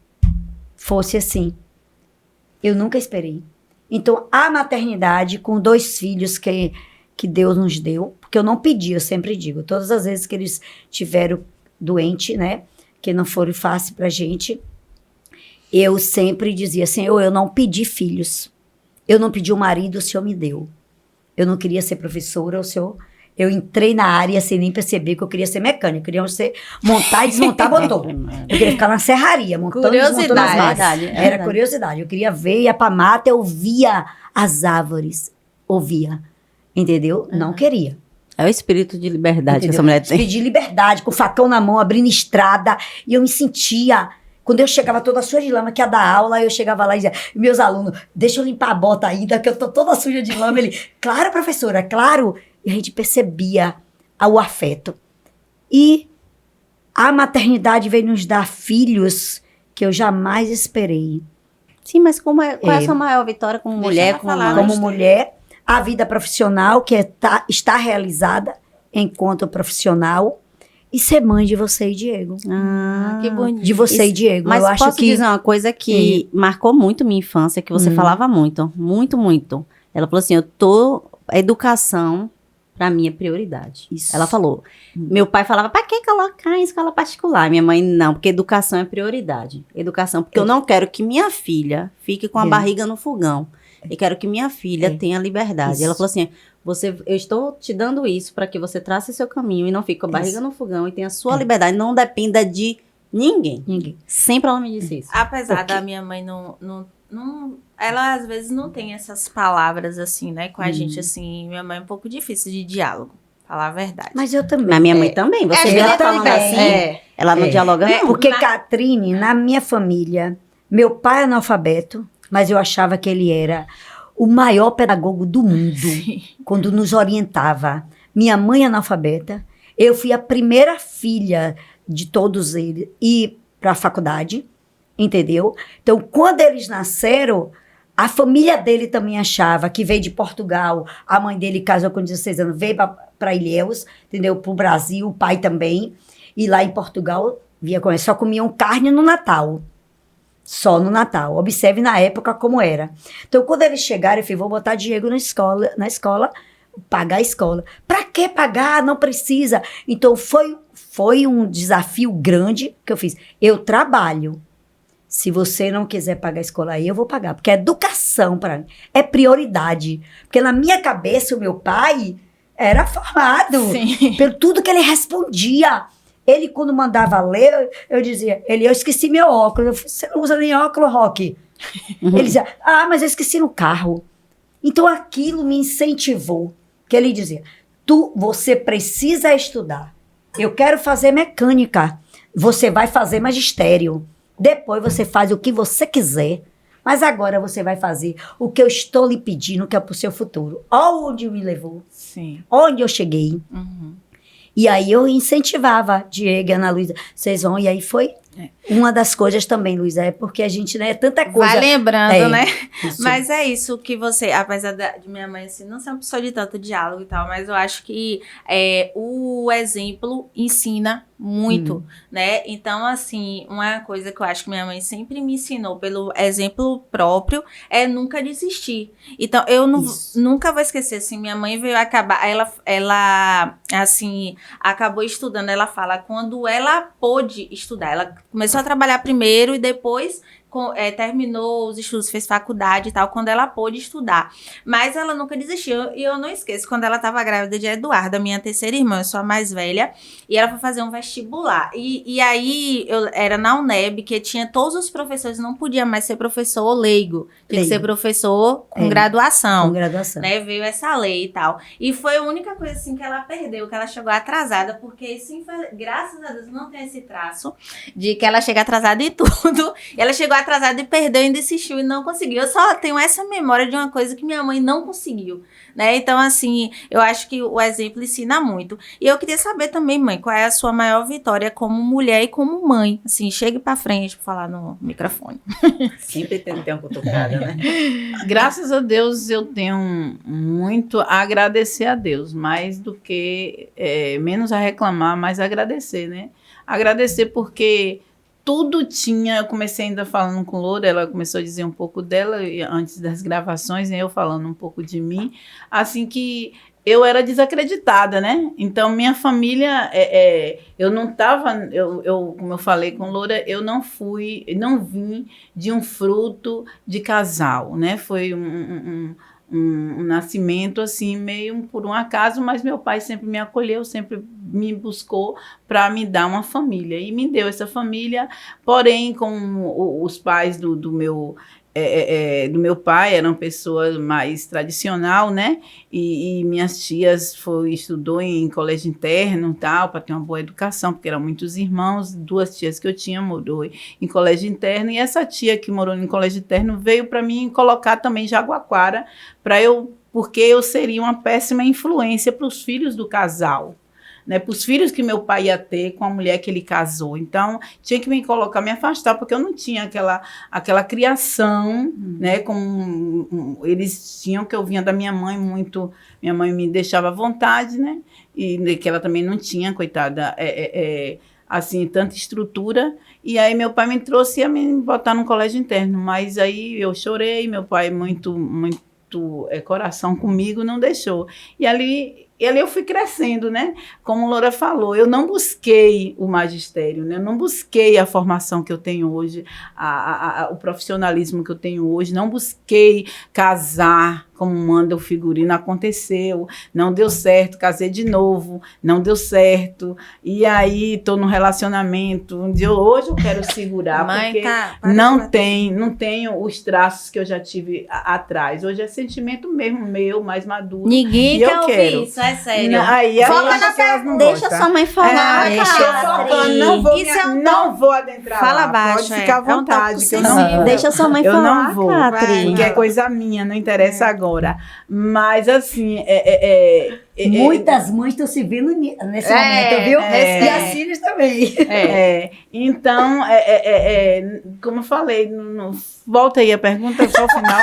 fosse assim. Eu nunca esperei. Então, a maternidade com 2 filhos que Deus nos deu, porque eu não pedi, eu sempre digo, todas as vezes que eles tiveram doente, né, que não foram fácil pra gente, eu sempre dizia, Senhor, eu não pedi filhos. Eu não pedi um marido, o Senhor me deu. Eu não queria ser professora, o Senhor... Eu entrei na área sem nem perceber que eu queria ser mecânica. Eu queria montar e desmontar motor. Eu queria ficar na serraria, montando e desmontando as máquinas. Era curiosidade. Eu queria ver, ia pra mata, eu via as árvores. Ouvia. Entendeu? Não queria. É o espírito de liberdade que Entendeu? essa mulher tem. Espírito de liberdade, com o facão na mão, abrindo estrada. E eu me sentia... Quando eu chegava toda suja de lama, que ia dar aula, eu chegava lá e dizia, meus alunos, deixa eu limpar a bota ainda, que eu tô toda suja de lama. Ele, claro, professora, claro. E a gente percebia o afeto. E a maternidade veio nos dar filhos que eu jamais esperei. Sim, mas qual é a sua maior vitória como Deixa mulher, ela como falar, mãe? Como mulher, a vida profissional, que está realizada enquanto profissional, e ser mãe de você e Diego. Ah, Que bonito. De você e Diego. Mas eu acho posso que dizer uma coisa que marcou muito minha infância, que você falava muito, muito, muito. Ela falou assim, a educação, pra mim, é prioridade. Isso. Ela falou. Meu pai falava, pra que colocar em escola particular? Minha mãe, não, porque educação é prioridade. Educação, porque eu não quero que minha filha fique com a barriga no fogão. Eu quero que minha filha tenha liberdade. Isso. Ela falou assim, eu estou te dando isso para que você trace seu caminho e não fique com a barriga no fogão e tenha a sua liberdade. Não dependa de ninguém. Sempre ela me disse isso. Apesar da minha mãe ela às vezes não tem essas palavras assim, né, com a gente, assim. Minha mãe é um pouco difícil de diálogo, falar a verdade. Mas eu também. Mas minha mãe também. Você vê ela falando assim, ela não dialoga, não. Porque Catrine, na minha família, meu pai é analfabeto, mas eu achava que ele era o maior pedagogo do mundo, quando nos orientava. Minha mãe é analfabeta, eu fui a primeira filha de todos eles ir para a faculdade, entendeu? Então, quando eles nasceram, a família dele também achava que veio de Portugal, a mãe dele casou com 16 anos, veio para Ilhéus, entendeu? Para o Brasil, o pai também. E lá em Portugal, só comiam carne no Natal. Só no Natal. Observe na época como era. Então, quando eles chegaram, eu falei, vou botar Diego na escola, pagar a escola. Para que pagar? Não precisa. Então, foi um desafio grande que eu fiz. Eu trabalho. Se você não quiser pagar a escola aí, eu vou pagar. Porque a educação, para mim, é prioridade. Porque na minha cabeça, o meu pai era formado. Pelo tudo que ele respondia. Ele, quando mandava ler, eu dizia, eu esqueci meu óculos. Eu falei, você não usa nem óculos, Roque? Ele dizia, mas eu esqueci no carro. Então, aquilo me incentivou. Que ele dizia, você precisa estudar. Eu quero fazer mecânica. Você vai fazer magistério. Depois você faz o que você quiser. Mas agora você vai fazer o que eu estou lhe pedindo, que é para o seu futuro. Olha onde me levou. Sim. Onde eu cheguei. E aí eu incentivava Diego e Ana Luísa, vocês vão, e aí foi uma das coisas também, Luísa, é porque a gente, né, é tanta coisa. Vai lembrando, né? Isso. Mas é isso que você, apesar de minha mãe, assim, não ser uma pessoa de tanto diálogo e tal, mas eu acho que o exemplo ensina muito, né? Então, assim, uma coisa que eu acho que minha mãe sempre me ensinou pelo exemplo próprio é nunca desistir. Então, eu nunca vou esquecer, assim, minha mãe veio acabar, ela assim, acabou estudando, ela fala, quando ela pôde estudar, ela começou a trabalhar primeiro e depois terminou os estudos, fez faculdade e tal, quando ela pôde estudar. Mas ela nunca desistiu. E eu não esqueço, quando ela estava grávida de Eduarda, minha terceira irmã, eu sou a mais velha, e ela foi fazer um vestibular. E aí, eu era na UNEB, que tinha todos os professores, não podia mais ser professor leigo, tinha que ser professor com graduação. Com graduação. Né? Veio essa lei e tal. E foi a única coisa, assim, que ela perdeu, que ela chegou atrasada, porque, sim, graças a Deus, não tem esse traço de que ela chega atrasada em tudo. E ela chegou atrasada e perdeu, ainda insistiu e não conseguiu. Eu só tenho essa memória de uma coisa que minha mãe não conseguiu, né? Então, assim, eu acho que o exemplo ensina muito. E eu queria saber também, mãe, qual é a sua maior vitória como mulher e como mãe? Assim, chegue pra frente pra falar no microfone. Sempre tem uma cutucada, né? Graças a Deus, eu tenho muito a agradecer a Deus, mais do que, menos a reclamar, mais a agradecer, né? Agradecer porque tudo tinha, eu comecei ainda falando com Loura, ela começou a dizer um pouco dela antes das gravações, eu falando um pouco de mim, assim que eu era desacreditada, né? Então, minha família, eu não estava, como eu falei com Loura, eu não vim de um fruto de casal, né? Foi um nascimento, assim, meio por um acaso, mas meu pai sempre me acolheu, sempre me buscou para me dar uma família. E me deu essa família, porém, com os pais do meu do meu pai, era uma pessoa mais tradicional, né? E minhas tias estudou em colégio interno, tal, para ter uma boa educação, porque eram muitos irmãos. 2 tias que eu tinha morou em colégio interno, e essa tia que morou em colégio interno veio para mim colocar também Jaguaquara, porque eu seria uma péssima influência para os filhos do casal. Né, para os filhos que meu pai ia ter com a mulher que ele casou. Então, tinha que me afastar, porque eu não tinha aquela criação, né, como eles tinham, que eu vinha da minha mãe muito. Minha mãe me deixava à vontade, né, e que ela também não tinha, coitada, assim, tanta estrutura. E aí meu pai me trouxe a me botar num colégio interno, mas aí eu chorei, meu pai muito coração comigo, não deixou. E ali eu fui crescendo, né? Como Loura falou, eu não busquei o magistério, né? Eu não busquei a formação que eu tenho hoje, o profissionalismo que eu tenho hoje, não busquei casar como manda o figurino, aconteceu, não deu certo, casei de novo, não deu certo, e aí estou num relacionamento, hoje eu quero segurar, porque não tenho os traços que eu já tive atrás, hoje é sentimento mesmo meu, mais maduro. Ninguém quer ouvir isso, é sério. Foca na pergunta. Deixa sua mãe falar, não vou adentrar Fala lá, baixo, pode ficar à vontade, que eu não vou. Deixa sua mãe eu falar, não vou, Catherine. porque é coisa minha, não interessa agora. Mas, assim, muitas mães estão se vendo nesse momento, viu? E as filhas também. Então, como eu falei, volta aí a pergunta, só o final.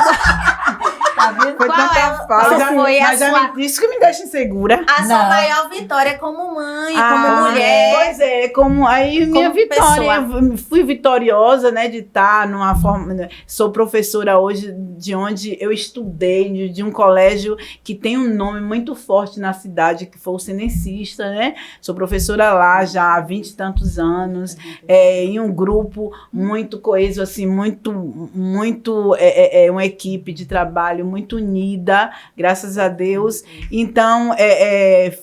Foi tanta fala, isso que me deixa insegura. A sua maior vitória como mãe, como mulher. Pois é, aí minha vitória, eu fui vitoriosa, né, de estar numa forma, né, sou professora hoje de onde eu estudei, de um colégio que tem um nome muito forte na cidade, que foi o Cenecista, né, sou professora lá já há 20 e tantos anos, em um grupo muito coeso, assim, muito, uma equipe de trabalho muito unida, graças a Deus. Então,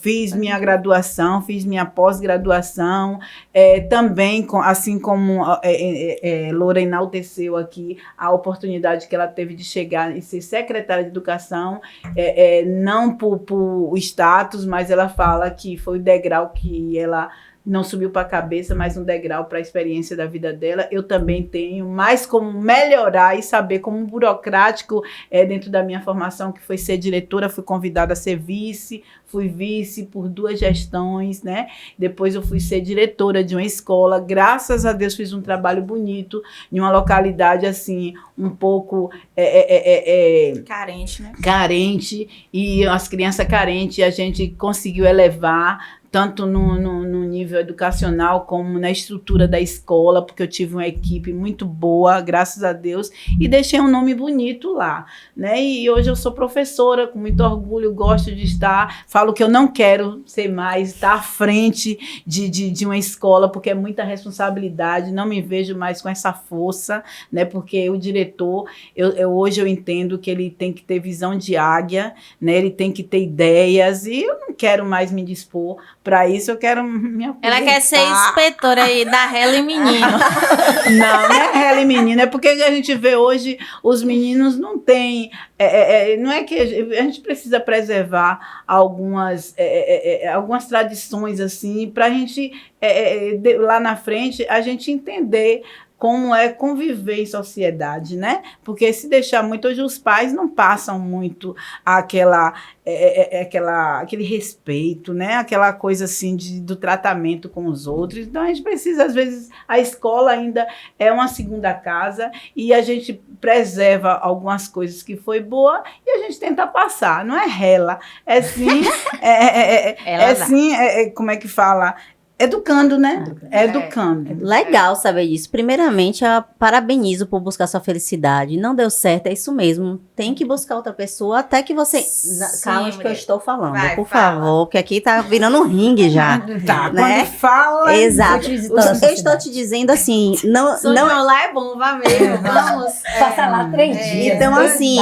fiz minha graduação, fiz minha pós-graduação, também, assim como Loura enalteceu aqui a oportunidade que ela teve de chegar e ser secretária de Educação, não por status, mas ela fala que foi o degrau que ela não subiu para a cabeça, mas um degrau para a experiência da vida dela. Eu também tenho, mas como melhorar e saber como burocrático dentro da minha formação, que foi ser diretora, fui convidada a ser fui vice por 2 gestões, né? Depois eu fui ser diretora de uma escola, graças a Deus fiz um trabalho bonito, em uma localidade assim, um pouco carente, né? Carente, e as crianças carentes, a gente conseguiu elevar, tanto no nível educacional como na estrutura da escola, porque eu tive uma equipe muito boa, graças a Deus, e deixei um nome bonito lá, né? E hoje eu sou professora, com muito orgulho, gosto de estar, falo que eu não quero ser mais, estar à frente de uma escola, porque é muita responsabilidade, não me vejo mais com essa força, né? Porque o diretor, hoje eu entendo que ele tem que ter visão de águia, né? Ele tem que ter ideias, e eu não quero mais me dispor. Para isso, eu quero me aposentar. Ela quer ser inspetora aí da Helen Menino. Não é Helen Menino, é porque a gente vê hoje, os meninos não têm... não é que a gente precisa preservar algumas tradições, assim, para a gente, lá na frente, a gente entender como é conviver em sociedade, né? Porque se deixar muito, hoje os pais não passam muito aquele respeito, né? Aquela coisa assim do tratamento com os outros. Então a gente precisa, às vezes, a escola ainda é uma segunda casa e a gente preserva algumas coisas que foi boa e a gente tenta passar. Não é rela, é sim, como é que fala? Educando, né? Educando. Legal saber disso. Primeiramente, eu parabenizo por buscar sua felicidade. Não deu certo, é isso mesmo. Tem que buscar outra pessoa até que você... Calma, que eu estou falando, por favor, porque aqui tá virando um ringue já. Tá, né? Quando fala... Exato. Eu estou te dizendo assim, não lá é bom, vá mesmo, vamos. Passa lá 3 dias. Então, assim...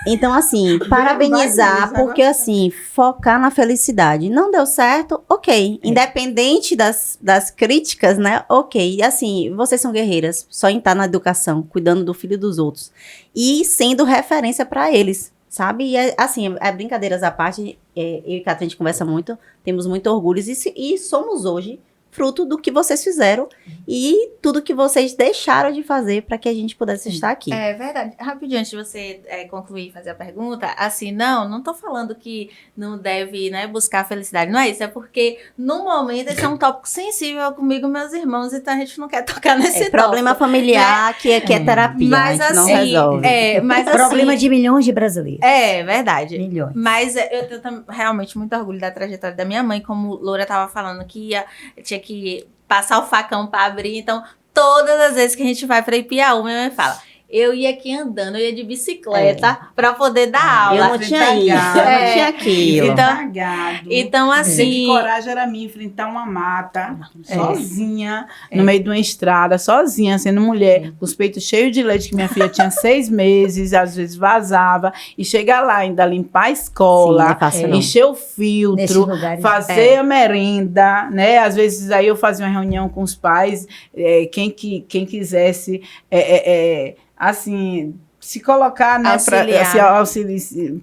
Então, assim, parabenizar, porque, assim, focar na felicidade. Não deu certo, ok. Independente das críticas, né? Ok. E, assim, vocês são guerreiras, só em estar na educação, cuidando do filho dos outros. E sendo referência para eles, sabe? E, assim, brincadeiras à parte, eu e Catherine, a gente conversa muito, temos muito orgulho e somos hoje fruto do que vocês fizeram e tudo que vocês deixaram de fazer para que a gente pudesse estar aqui. É verdade. Rapidinho, antes de você concluir e fazer a pergunta, assim, não tô falando que não deve, né, buscar a felicidade, não é isso, é porque no momento esse é um tópico sensível comigo e meus irmãos, então a gente não quer tocar nesse tópico. Problema familiar, né? que é terapia, mas, a gente assim, não resolve. Mas, Problema assim, de milhões de brasileiros. É, verdade. Milhões. Mas eu tenho realmente muito orgulho da trajetória da minha mãe, como Loura tava falando, que tinha que passar o facão para abrir. Então, todas as vezes que a gente vai para Ipiaú, minha mãe fala: eu ia aqui andando, eu ia de bicicleta para poder dar aula. Eu não tinha isso, eu não tinha aquilo. Então assim... Que coragem era minha enfrentar uma mata, sozinha, no meio de uma estrada, sozinha, sendo mulher, com os peitos cheios de leite, que minha filha tinha 6 meses, às vezes vazava, e chegar lá, ainda limpar a escola, encher o filtro, fazer a merenda, né? Às vezes aí eu fazia uma reunião com os pais, quem quisesse... assim, se colocar, né, para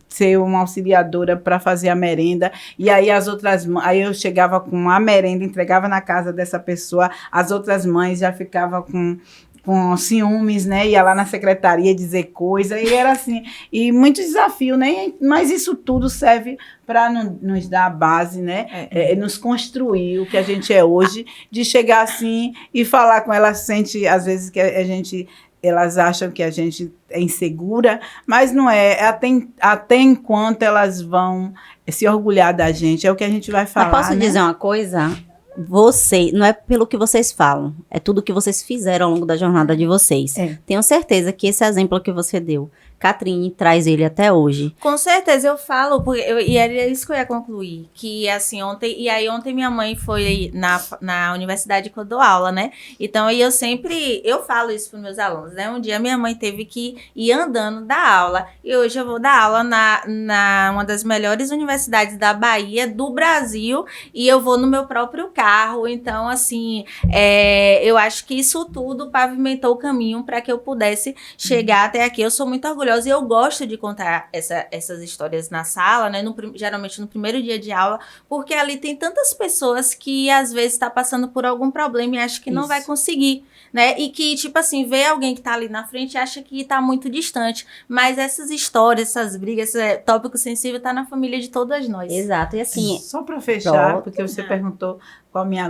ser uma auxiliadora para fazer a merenda, e aí aí eu chegava com a merenda, entregava na casa dessa pessoa, as outras mães já ficavam com ciúmes, né, ia lá na secretaria dizer coisa, e era assim, e muito desafio, né, mas isso tudo serve para nos dar a base, né, nos construir o que a gente é hoje, de chegar assim e falar com ela, sente às vezes que elas acham que a gente é insegura, mas não é. Até enquanto elas vão se orgulhar da gente, é o que a gente vai falar. Mas posso dizer uma coisa? Não é pelo que vocês falam, é tudo que vocês fizeram ao longo da jornada de vocês. Tenho certeza que esse exemplo que você deu, Catherine traz ele até hoje. Com certeza, eu falo, e era isso que eu ia concluir, que assim, ontem minha mãe foi na universidade que eu dou aula, né? Então, eu falo isso para os meus alunos, né? Um dia minha mãe teve que ir andando dar aula, e hoje eu vou dar aula na uma das melhores universidades da Bahia, do Brasil, e eu vou no meu próprio carro. Então, assim, eu acho que isso tudo pavimentou o caminho para que eu pudesse chegar até aqui. Eu sou muito orgulhosa e eu gosto de contar essas histórias na sala, né? Geralmente no primeiro dia de aula, porque ali tem tantas pessoas que às vezes está passando por algum problema e acha que não vai conseguir, né? E que, tipo assim, vê alguém que tá ali na frente e acha que tá muito distante. Mas essas histórias, essas brigas, esse tópico sensível tá na família de todas nós. Exato, e assim... Só para fechar, porque você perguntou qual a minha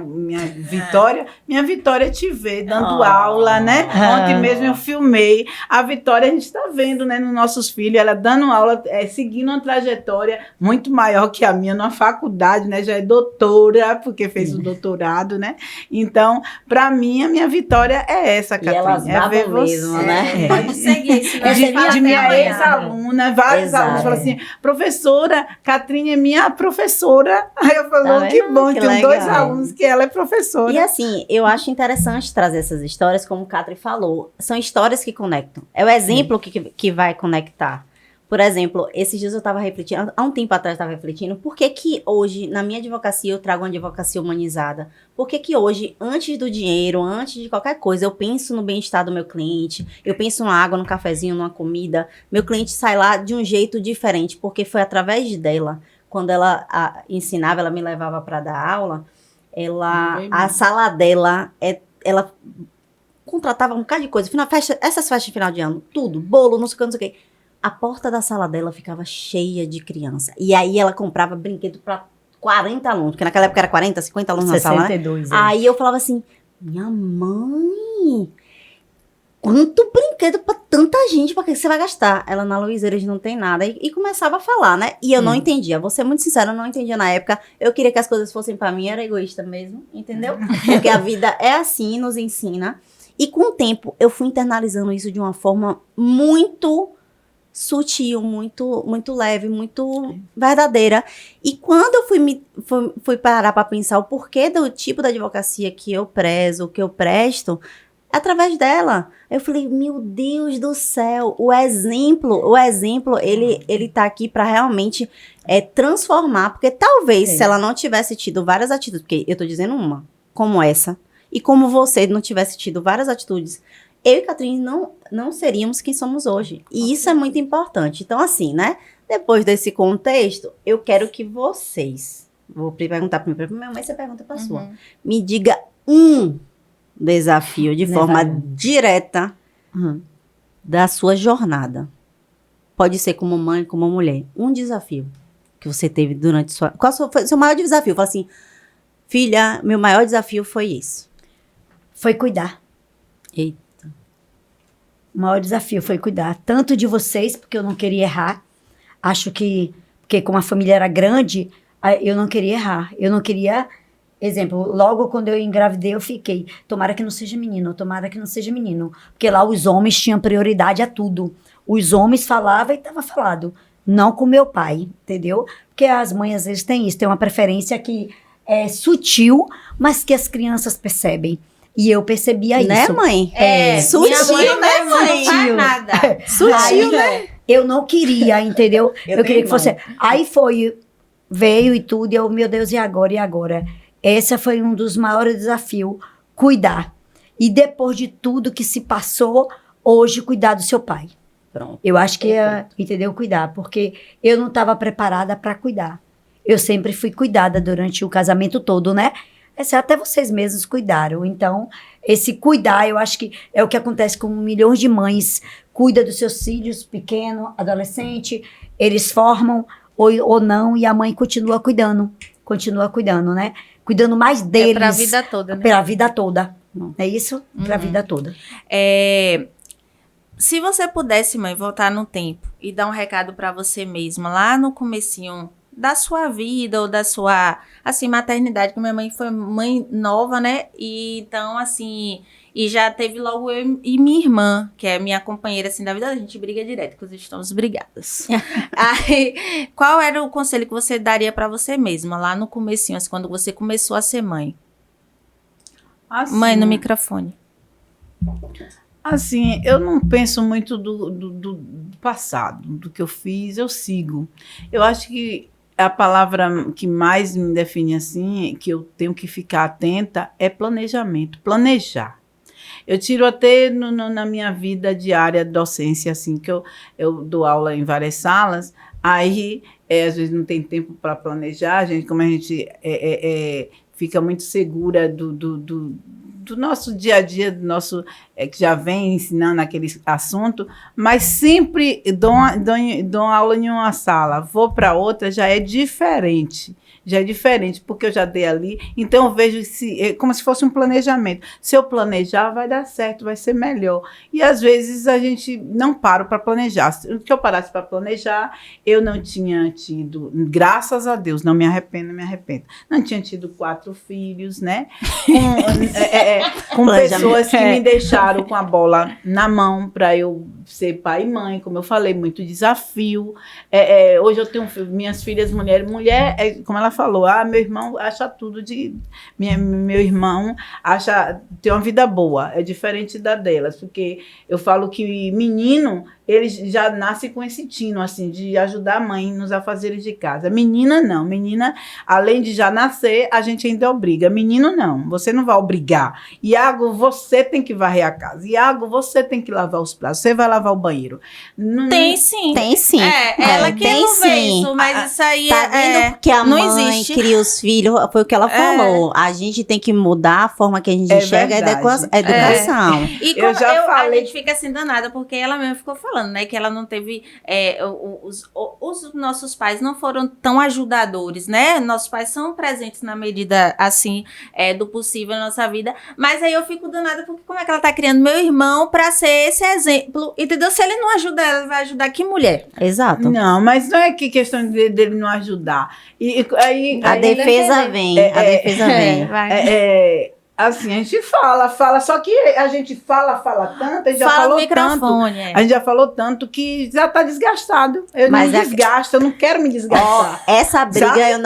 vitória. Minha vitória é te ver dando aula, né? Ontem mesmo eu filmei. A Vitória, a gente está vendo, né, nos nossos filhos, ela dando aula, seguindo uma trajetória muito maior que a minha, numa faculdade, né? Já é doutora, porque fez o doutorado, né? Então, para mim, a minha vitória é essa, Catherine. É ver você, mesmo, né? Pode seguir isso. De minha ex-aluna, vários alunos falam assim: professora, Catherine é minha professora. Aí eu falo, que bom, tem 2 alunos que ela é professora. E assim, eu acho interessante trazer essas histórias, como o Catherine falou, são histórias que conectam. É o exemplo que vai conectar. Por exemplo, esses dias eu estava refletindo, há um tempo atrás eu estava refletindo, por que hoje, na minha advocacia, eu trago uma advocacia humanizada? Por que hoje, antes do dinheiro, antes de qualquer coisa, eu penso no bem-estar do meu cliente, eu penso numa água, num cafezinho, numa comida, meu cliente sai lá de um jeito diferente, porque foi através dela, quando ela ensinava, ela me levava para dar aula, a sala dela, ela contratava um bocado de coisa, essas festas de final de ano, tudo, bolo, não sei o que. A porta da sala dela ficava cheia de criança. E aí ela comprava brinquedo para 40 alunos, porque naquela época era 40, 50 alunos 62, na sala. Né? Aí eu falava assim, minha mãe, quanto brinquedo para tanta gente, para que você vai gastar? Ela, na Luizeiras não tem nada. E começava a falar, né? E eu não entendia, vou ser muito sincera, eu não entendia na época. Eu queria que as coisas fossem para mim, era egoísta mesmo, entendeu? Porque a vida é assim, nos ensina. E com o tempo, eu fui internalizando isso de uma forma muito sutil, muito leve, muito verdadeira. E quando eu fui parar para pensar o porquê do tipo da advocacia que eu prezo, que eu presto, através dela. Eu falei, meu Deus do céu, o exemplo, ele tá aqui para realmente transformar, porque talvez se ela não tivesse tido várias atitudes, porque eu tô dizendo uma, como essa, e como você não tivesse tido várias atitudes, eu e Catrine não seríamos quem somos hoje. E isso é muito importante. Então, assim, né? Depois desse contexto, eu quero que vocês, vou perguntar para minha mãe, você pergunta para sua, me diga um desafio de forma direta da sua jornada. Pode ser como mãe, como mulher. Um desafio que você teve durante sua... Qual foi o seu maior desafio? Fala assim, filha, meu maior desafio foi isso. Foi cuidar. Eita. O maior desafio foi cuidar tanto de vocês, porque eu não queria errar. Acho que, porque como a família era grande, eu não queria errar. Eu não queria, exemplo, logo quando eu engravidei, eu fiquei, tomara que não seja menino, tomara que não seja menino. Porque lá os homens tinham prioridade a tudo. Os homens falavam e estava falado. Não com meu pai, entendeu? Porque as mães às vezes têm isso, tem uma preferência que é sutil, mas que as crianças percebem. E eu percebia isso. Né, mãe? Sutil, né, mãe? Não faz nada. Sutil, né? Eu não queria, entendeu? Eu queria que fosse... Aí veio e tudo, e eu, meu Deus, e agora? E agora? Esse foi um dos maiores desafios, cuidar. E depois de tudo que se passou, hoje, cuidar do seu pai. Pronto. Eu acho que entendeu? Cuidar, porque eu não estava preparada para cuidar. Eu sempre fui cuidada durante o casamento todo, né? Até vocês mesmos cuidaram. Então, esse cuidar, eu acho que é o que acontece com milhões de mães. Cuida dos seus filhos, pequeno, adolescente, eles formam ou não, e a mãe continua cuidando, né? Cuidando mais deles. Pra vida toda, né? Pra vida toda. Não é isso? Pra vida toda. Se você pudesse, mãe, voltar no tempo e dar um recado pra você mesma, lá no comecinho da sua vida ou da sua, assim, maternidade, que minha mãe foi mãe nova, né? E então, assim, e já teve logo eu e minha irmã, que é minha companheira, assim, da vida, a gente briga direto, inclusive estamos brigadas. Aí, qual era o conselho que você daria pra você mesma, lá no comecinho, assim, quando você começou a ser mãe? Assim, Mãe, no microfone. Assim, eu não penso muito do passado, do que eu fiz, eu sigo. Eu acho que a palavra que mais me define assim, que eu tenho que ficar atenta, é planejamento, planejar. Eu tiro até na minha vida diária docência, assim, que eu dou aula em várias salas, aí às vezes não tem tempo para planejar, como a gente fica muito segura do nosso dia a dia, do nosso que já vem ensinando aquele assunto, mas sempre dou aula em uma sala, vou para outra, já é diferente, porque eu já dei ali, então eu vejo como se fosse um planejamento. Se eu planejar, vai dar certo, vai ser melhor. E às vezes a gente não para planejar. Se eu parasse para planejar, eu não tinha tido, graças a Deus, não me arrependo, não tinha tido 4 filhos, né? Com pessoas que me deixaram com a bola na mão para eu ser pai e mãe, como eu falei, muito desafio. Hoje eu tenho minhas filhas mulher, como ela falou, meu irmão acha tudo meu irmão tem uma vida boa, é diferente da delas, porque eu falo que menino, ele já nasce com esse tino, assim, de ajudar a mãe nos afazeres de casa. Menina, não. Menina, além de já nascer, a gente ainda obriga. Menino, não. Você não vai obrigar. Iago, você tem que varrer a casa. Iago, você tem que lavar os pratos. Você vai lavar o banheiro. Tem sim. Tem sim. Ela que tem não vê sim. isso, mas isso aí tá vendo que a não mãe existe. cria os filhos, foi o que ela falou. A gente tem que mudar a forma que a gente enxerga a educação. E como a gente fica assim danada, porque ela mesmo ficou falando, né, que ela não teve, os nossos pais não foram tão ajudadores, né, nossos pais são presentes na medida, assim, do possível na nossa vida, mas aí eu fico danada, porque como é que ela tá criando meu irmão pra ser esse exemplo, entendeu? Se ele não ajuda ela, vai ajudar que mulher? Exato. Não, mas não é que questão dele não ajudar. A defesa vem. Assim, a gente fala, só que a gente fala tanto, a gente já Fala no falou microfone. tanto. A gente já falou tanto que já tá desgastado. Eu Mas não me desgasto, eu não quero me desgastar. Essa briga Sabe? eu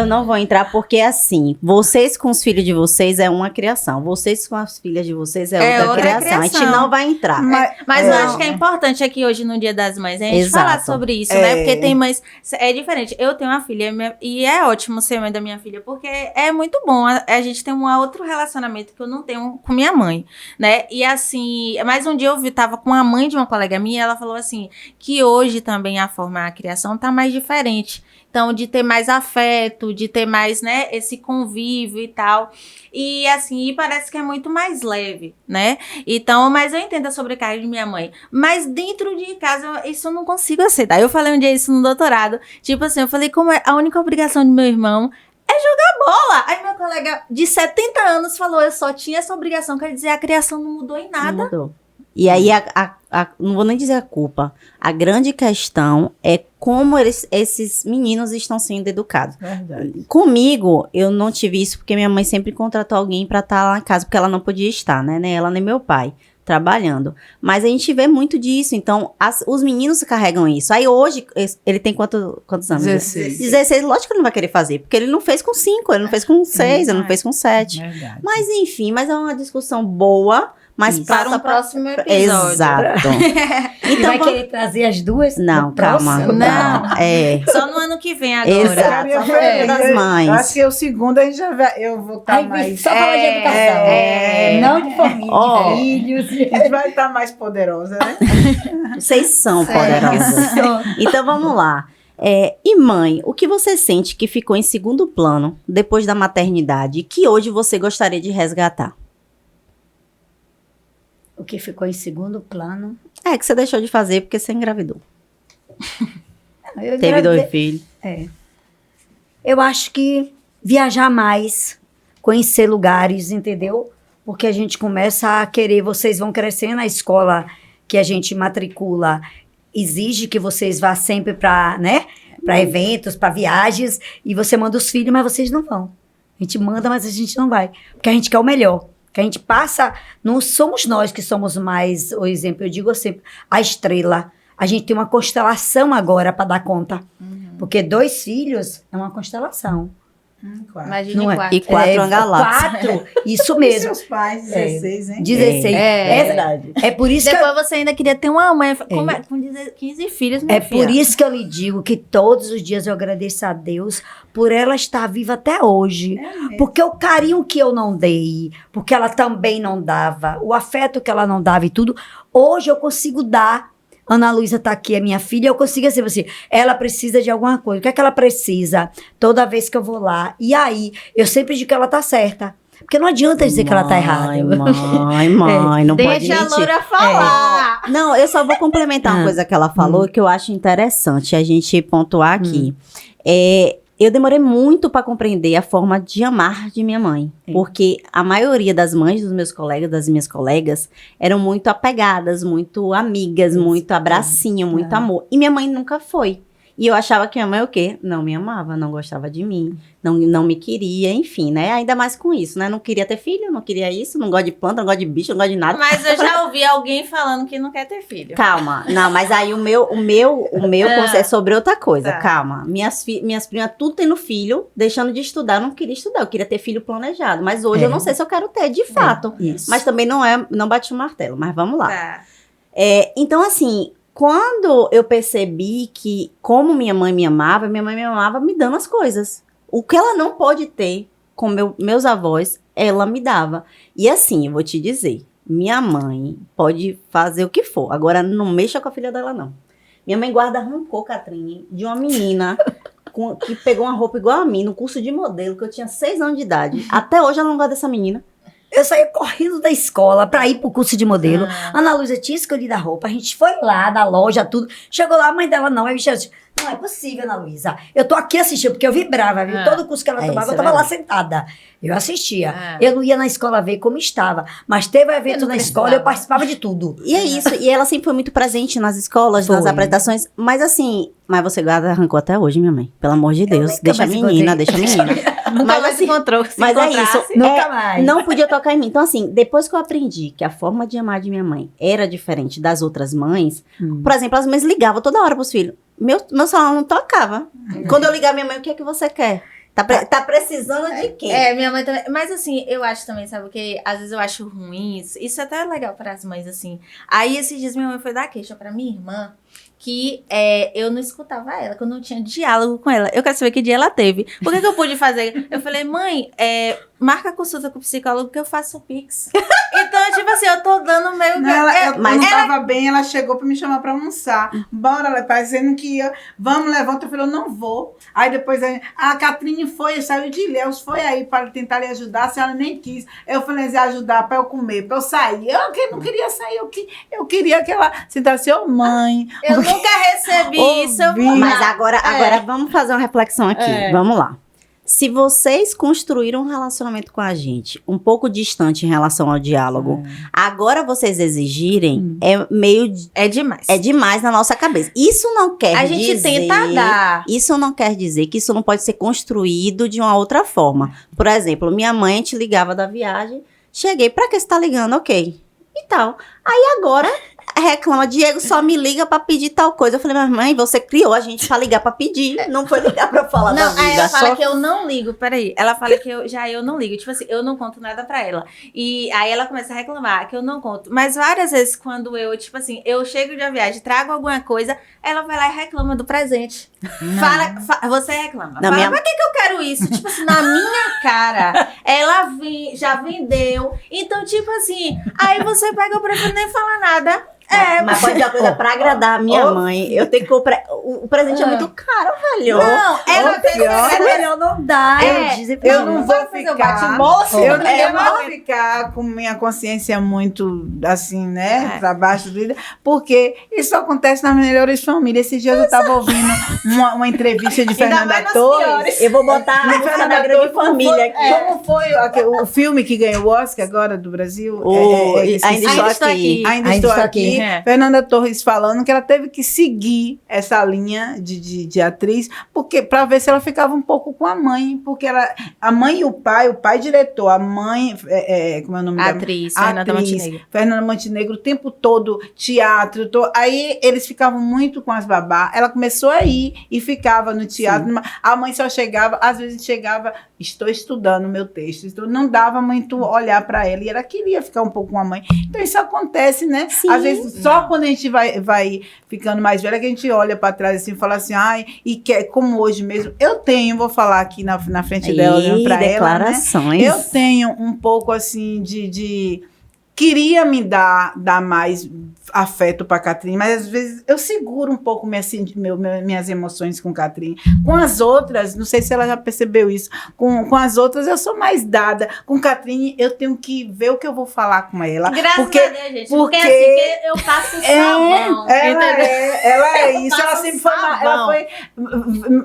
não vou entrar, porque assim, vocês com os filhos de vocês é uma criação, vocês com as filhas de vocês é outra criação. A gente criação. não vai entrar. Mas eu acho que é importante aqui hoje, no Dia das Mães, a gente Exato. falar sobre isso, né? Porque tem mães... É diferente. Eu tenho uma filha e é ótimo ser mãe da minha filha, porque é muito bom. A gente tem um outro relacionamento que eu não tenho com minha mãe, né? E assim... Mas um dia eu tava com a mãe de uma colega minha, ela falou assim, que hoje também a forma da criação tá mais diferente. Então, de ter mais afeto, de ter mais, né, esse convívio e tal. E, assim, parece que é muito mais leve, né? Então, mas eu entendo a sobrecarga de minha mãe. Mas dentro de casa, isso eu não consigo aceitar. Eu falei um dia isso no doutorado. Tipo assim, eu falei, como a única obrigação do meu irmão é jogar bola. Aí meu colega de 70 anos falou, eu só tinha essa obrigação. Quer dizer, a criação não mudou em nada. Não mudou. E aí, não vou nem dizer a culpa. A grande questão é como esses meninos estão sendo educados. Verdade. Comigo, eu não tive isso porque minha mãe sempre contratou alguém pra estar lá na casa, porque ela não podia estar, né? Nem ela nem meu pai, trabalhando. Mas a gente vê muito disso. Então, os meninos carregam isso. Aí hoje, ele tem quantos anos? 16. 16, lógico que ele não vai querer fazer, porque ele não fez com 5, ele não fez com 6, ele não fez com 7. Verdade. Mas enfim, é uma discussão boa, mas Isso. Para um próximo episódio. Exato. Então, vai querer trazer as duas? Não, no calma. próximo? Não. É. Só no ano que vem agora. Exato. Eu Só no Dia das Mães. Acho que o segundo a gente já vai. Eu vou estar Ai, mais. só falar de educação. Não de família, Ó. de filhos. A gente vai estar mais poderosa, né? Vocês são poderosas. Então vamos lá. E mãe, o que você sente que ficou em segundo plano depois da maternidade e que hoje você gostaria de resgatar? O que ficou em segundo plano. Que você deixou de fazer porque você engravidou. Eu Teve engravidei- 2 filhos. Eu acho que viajar mais, conhecer lugares, entendeu? Porque a gente começa a querer, vocês vão crescendo na escola que a gente matricula, exige que vocês vá sempre para, né? Para eventos, para viagens, e você manda os filhos, mas vocês não vão. A gente manda, mas a gente não vai. Porque a gente quer o melhor. Que a gente passa, não somos nós que somos mais, o exemplo, eu digo sempre, a estrela. A gente tem uma constelação agora para dar conta. Porque 2 filhos é uma constelação. Claro. Imagine Não é? quatro. E 4 uma galáxia. 4, isso E mesmo. seus pais, 16, hein? 16. É verdade. É por isso que Depois você ainda queria ter uma mãe com 15 filhos, minha É filha. por isso que eu lhe digo que todos os dias eu agradeço a Deus por ela estar viva até hoje. Porque o carinho que eu não dei, porque ela também não dava, o afeto que ela não dava e tudo, hoje eu consigo dar. Ana Luísa tá aqui, é minha filha, eu consigo assim, ela precisa de alguma coisa. O que é que ela precisa? Toda vez que eu vou lá. E aí, eu sempre digo que ela tá certa. Porque não adianta dizer que ela tá errada. Mãe, não pode Deixa a mentir. Loura falar. Não, eu só vou complementar uma coisa que ela falou que eu acho interessante a gente pontuar aqui. Eu demorei muito para compreender a forma de amar de minha mãe. Porque a maioria das mães dos meus colegas, das minhas colegas, eram muito apegadas, muito amigas, muito abracinho, muito amor. E minha mãe nunca foi. E eu achava que minha mãe o quê? Não me amava, não gostava de mim, não me queria, enfim, né? Ainda mais com isso, né? Não queria ter filho, não queria isso, não gosto de planta, não gosto de bicho, não gosto de nada. Mas eu já ouvi alguém falando que não quer ter filho. Calma, não, mas aí o meu conselho é sobre outra coisa, Tá. calma. Minhas primas tudo tendo filho, deixando de estudar, eu não queria estudar, eu queria ter filho planejado, mas hoje eu não sei se eu quero ter, de fato. Isso. Mas também não bati o martelo, mas vamos lá. Tá. Então assim, quando eu percebi que como minha mãe me amava me dando as coisas. O que ela não pôde ter com meus avós, ela me dava. E assim, eu vou te dizer, minha mãe pode fazer o que for, agora não mexa com a filha dela, não. Minha mãe guarda rancor, Catrine, de uma menina que pegou uma roupa igual a mim, no curso de modelo, que eu tinha 6 anos de idade. Até hoje ela não gosta dessa menina. Eu saí correndo da escola pra ir pro curso de modelo. Ana Luísa tinha escolhido a roupa, a gente foi lá na loja, tudo. Chegou lá, a mãe dela não. Aí, bicha, Não é possível, Ana Luísa. Eu tô aqui assistindo, porque eu vibrava, viu? Todo o curso que ela tomava, isso eu é tava lá verdade. sentada. Eu assistia. É. Eu não ia na escola ver como estava. Mas teve um evento na escola, eu participava de tudo. E é isso, e ela sempre foi muito presente nas escolas, nas Foi. apresentações, mas assim, mas você arrancou até hoje, minha mãe, pelo amor de Deus, nunca deixa a mais menina, encontrei. deixa a menina. Nunca Mas mais assim, encontrou. Se Mas é encontrasse. isso, Nunca mais. não podia tocar em mim. Então assim, depois que eu aprendi que a forma de amar de minha mãe era diferente das outras mães, por exemplo, as mães ligavam toda hora pros filhos, meu salão não tocava. Quando eu ligava minha mãe, o que é que você quer? Tá precisando de quê? É, minha mãe também. Mas assim, eu acho também, sabe o que? Às vezes eu acho ruim isso. Isso é até legal para as mães, assim. Aí esses dias minha mãe foi dar queixa pra minha irmã que eu não escutava ela, que eu não tinha diálogo com ela. Eu quero saber que dia ela teve. Por que eu pude fazer? Eu falei, mãe, marca a consulta com o psicólogo que eu faço o Pix. Então, tipo assim, eu tô dando meio... Não, ela mas tava bem, ela chegou pra me chamar pra almoçar. Bora, ela parecendo que ia. Vamos, levanta. Eu falei, eu não vou. Aí depois a Catrine saiu de Ilhéus, foi aí para tentar lhe ajudar, a senhora nem quis. Eu falei, ia ajudar pra eu comer, pra eu sair. Eu não queria sair, eu queria que ela sentasse, ô mãe. Eu nunca recebi isso. Mas agora vamos fazer uma reflexão aqui. Vamos lá. Se vocês construíram um relacionamento com a gente um pouco distante em relação ao diálogo, agora vocês exigirem É demais. é demais na nossa cabeça. Isso não quer A dizer... gente tenta dar. Isso não quer dizer que isso não pode ser construído de uma outra forma. Por exemplo, minha mãe te ligava da viagem, cheguei, pra que você tá ligando? Ok. E tal. Aí agora reclama, Diego só me liga pra pedir tal coisa. Eu falei, mas mãe, você criou a gente pra ligar pra pedir, não foi ligar pra falar da Não, vida. aí ela fala Só- que eu não ligo, peraí. Ela fala que eu não ligo. Tipo assim, eu não conto nada pra ela. E aí ela começa a reclamar que eu não conto. Mas várias vezes quando eu, tipo assim, eu chego de uma viagem, trago alguma coisa, ela vai lá e reclama do presente. Você reclama. Não, Fala, minha- pra que eu quero isso? Tipo assim, na minha cara, ela já vendeu. Então, tipo assim, aí você pega, eu prefiro nem falar nada. Mas pode ser uma coisa pra agradar a minha mãe. Eu tenho que comprar. O presente é muito caro, velho. Não, ela tem É melhor não dar. Eu não vou fazer o ficar. bate-bola, Eu né? não vou ficar com minha consciência muito assim, né? Pra baixo do vida, porque isso acontece nas melhores famílias. Esses dias eu tava ouvindo uma entrevista de Fernanda Torres. Eu vou botar a música da grande família aqui. Como foi o filme que ganhou o Oscar agora do Brasil? Ainda estou aqui. Ainda estou aqui. Fernanda Torres falando que ela teve que seguir essa linha de atriz, porque para ver se ela ficava um pouco com a mãe, porque a mãe e o pai diretor, a mãe, como é o nome dela? Atriz, Fernanda Montenegro. Fernanda Montenegro, o tempo todo, teatro, aí eles ficavam muito com as babá, ela começou a ir e ficava no teatro, a mãe só chegava, às vezes chegava, estou estudando meu texto, então não dava muito olhar para ela, e ela queria ficar um pouco com a mãe, então isso acontece, né? Sim. Às vezes só quando a gente vai ficando mais velha que a gente olha para trás assim e fala assim, ai, e quer, como hoje mesmo, vou falar aqui na frente dela, olhando para ela, né? Declarações. Eu tenho um pouco assim de queria me dar mais afeto para Catrine, mas às vezes eu seguro um pouco minhas emoções com Catrine. Com as outras, não sei se ela já percebeu isso, com as outras eu sou mais dada. Com Catrine eu tenho que ver o que eu vou falar com ela. Graças porque, a Deus, gente. Porque porque assim, que eu passo sabão. ela é Eu isso. Ela passo sempre foi, ela sabão. foi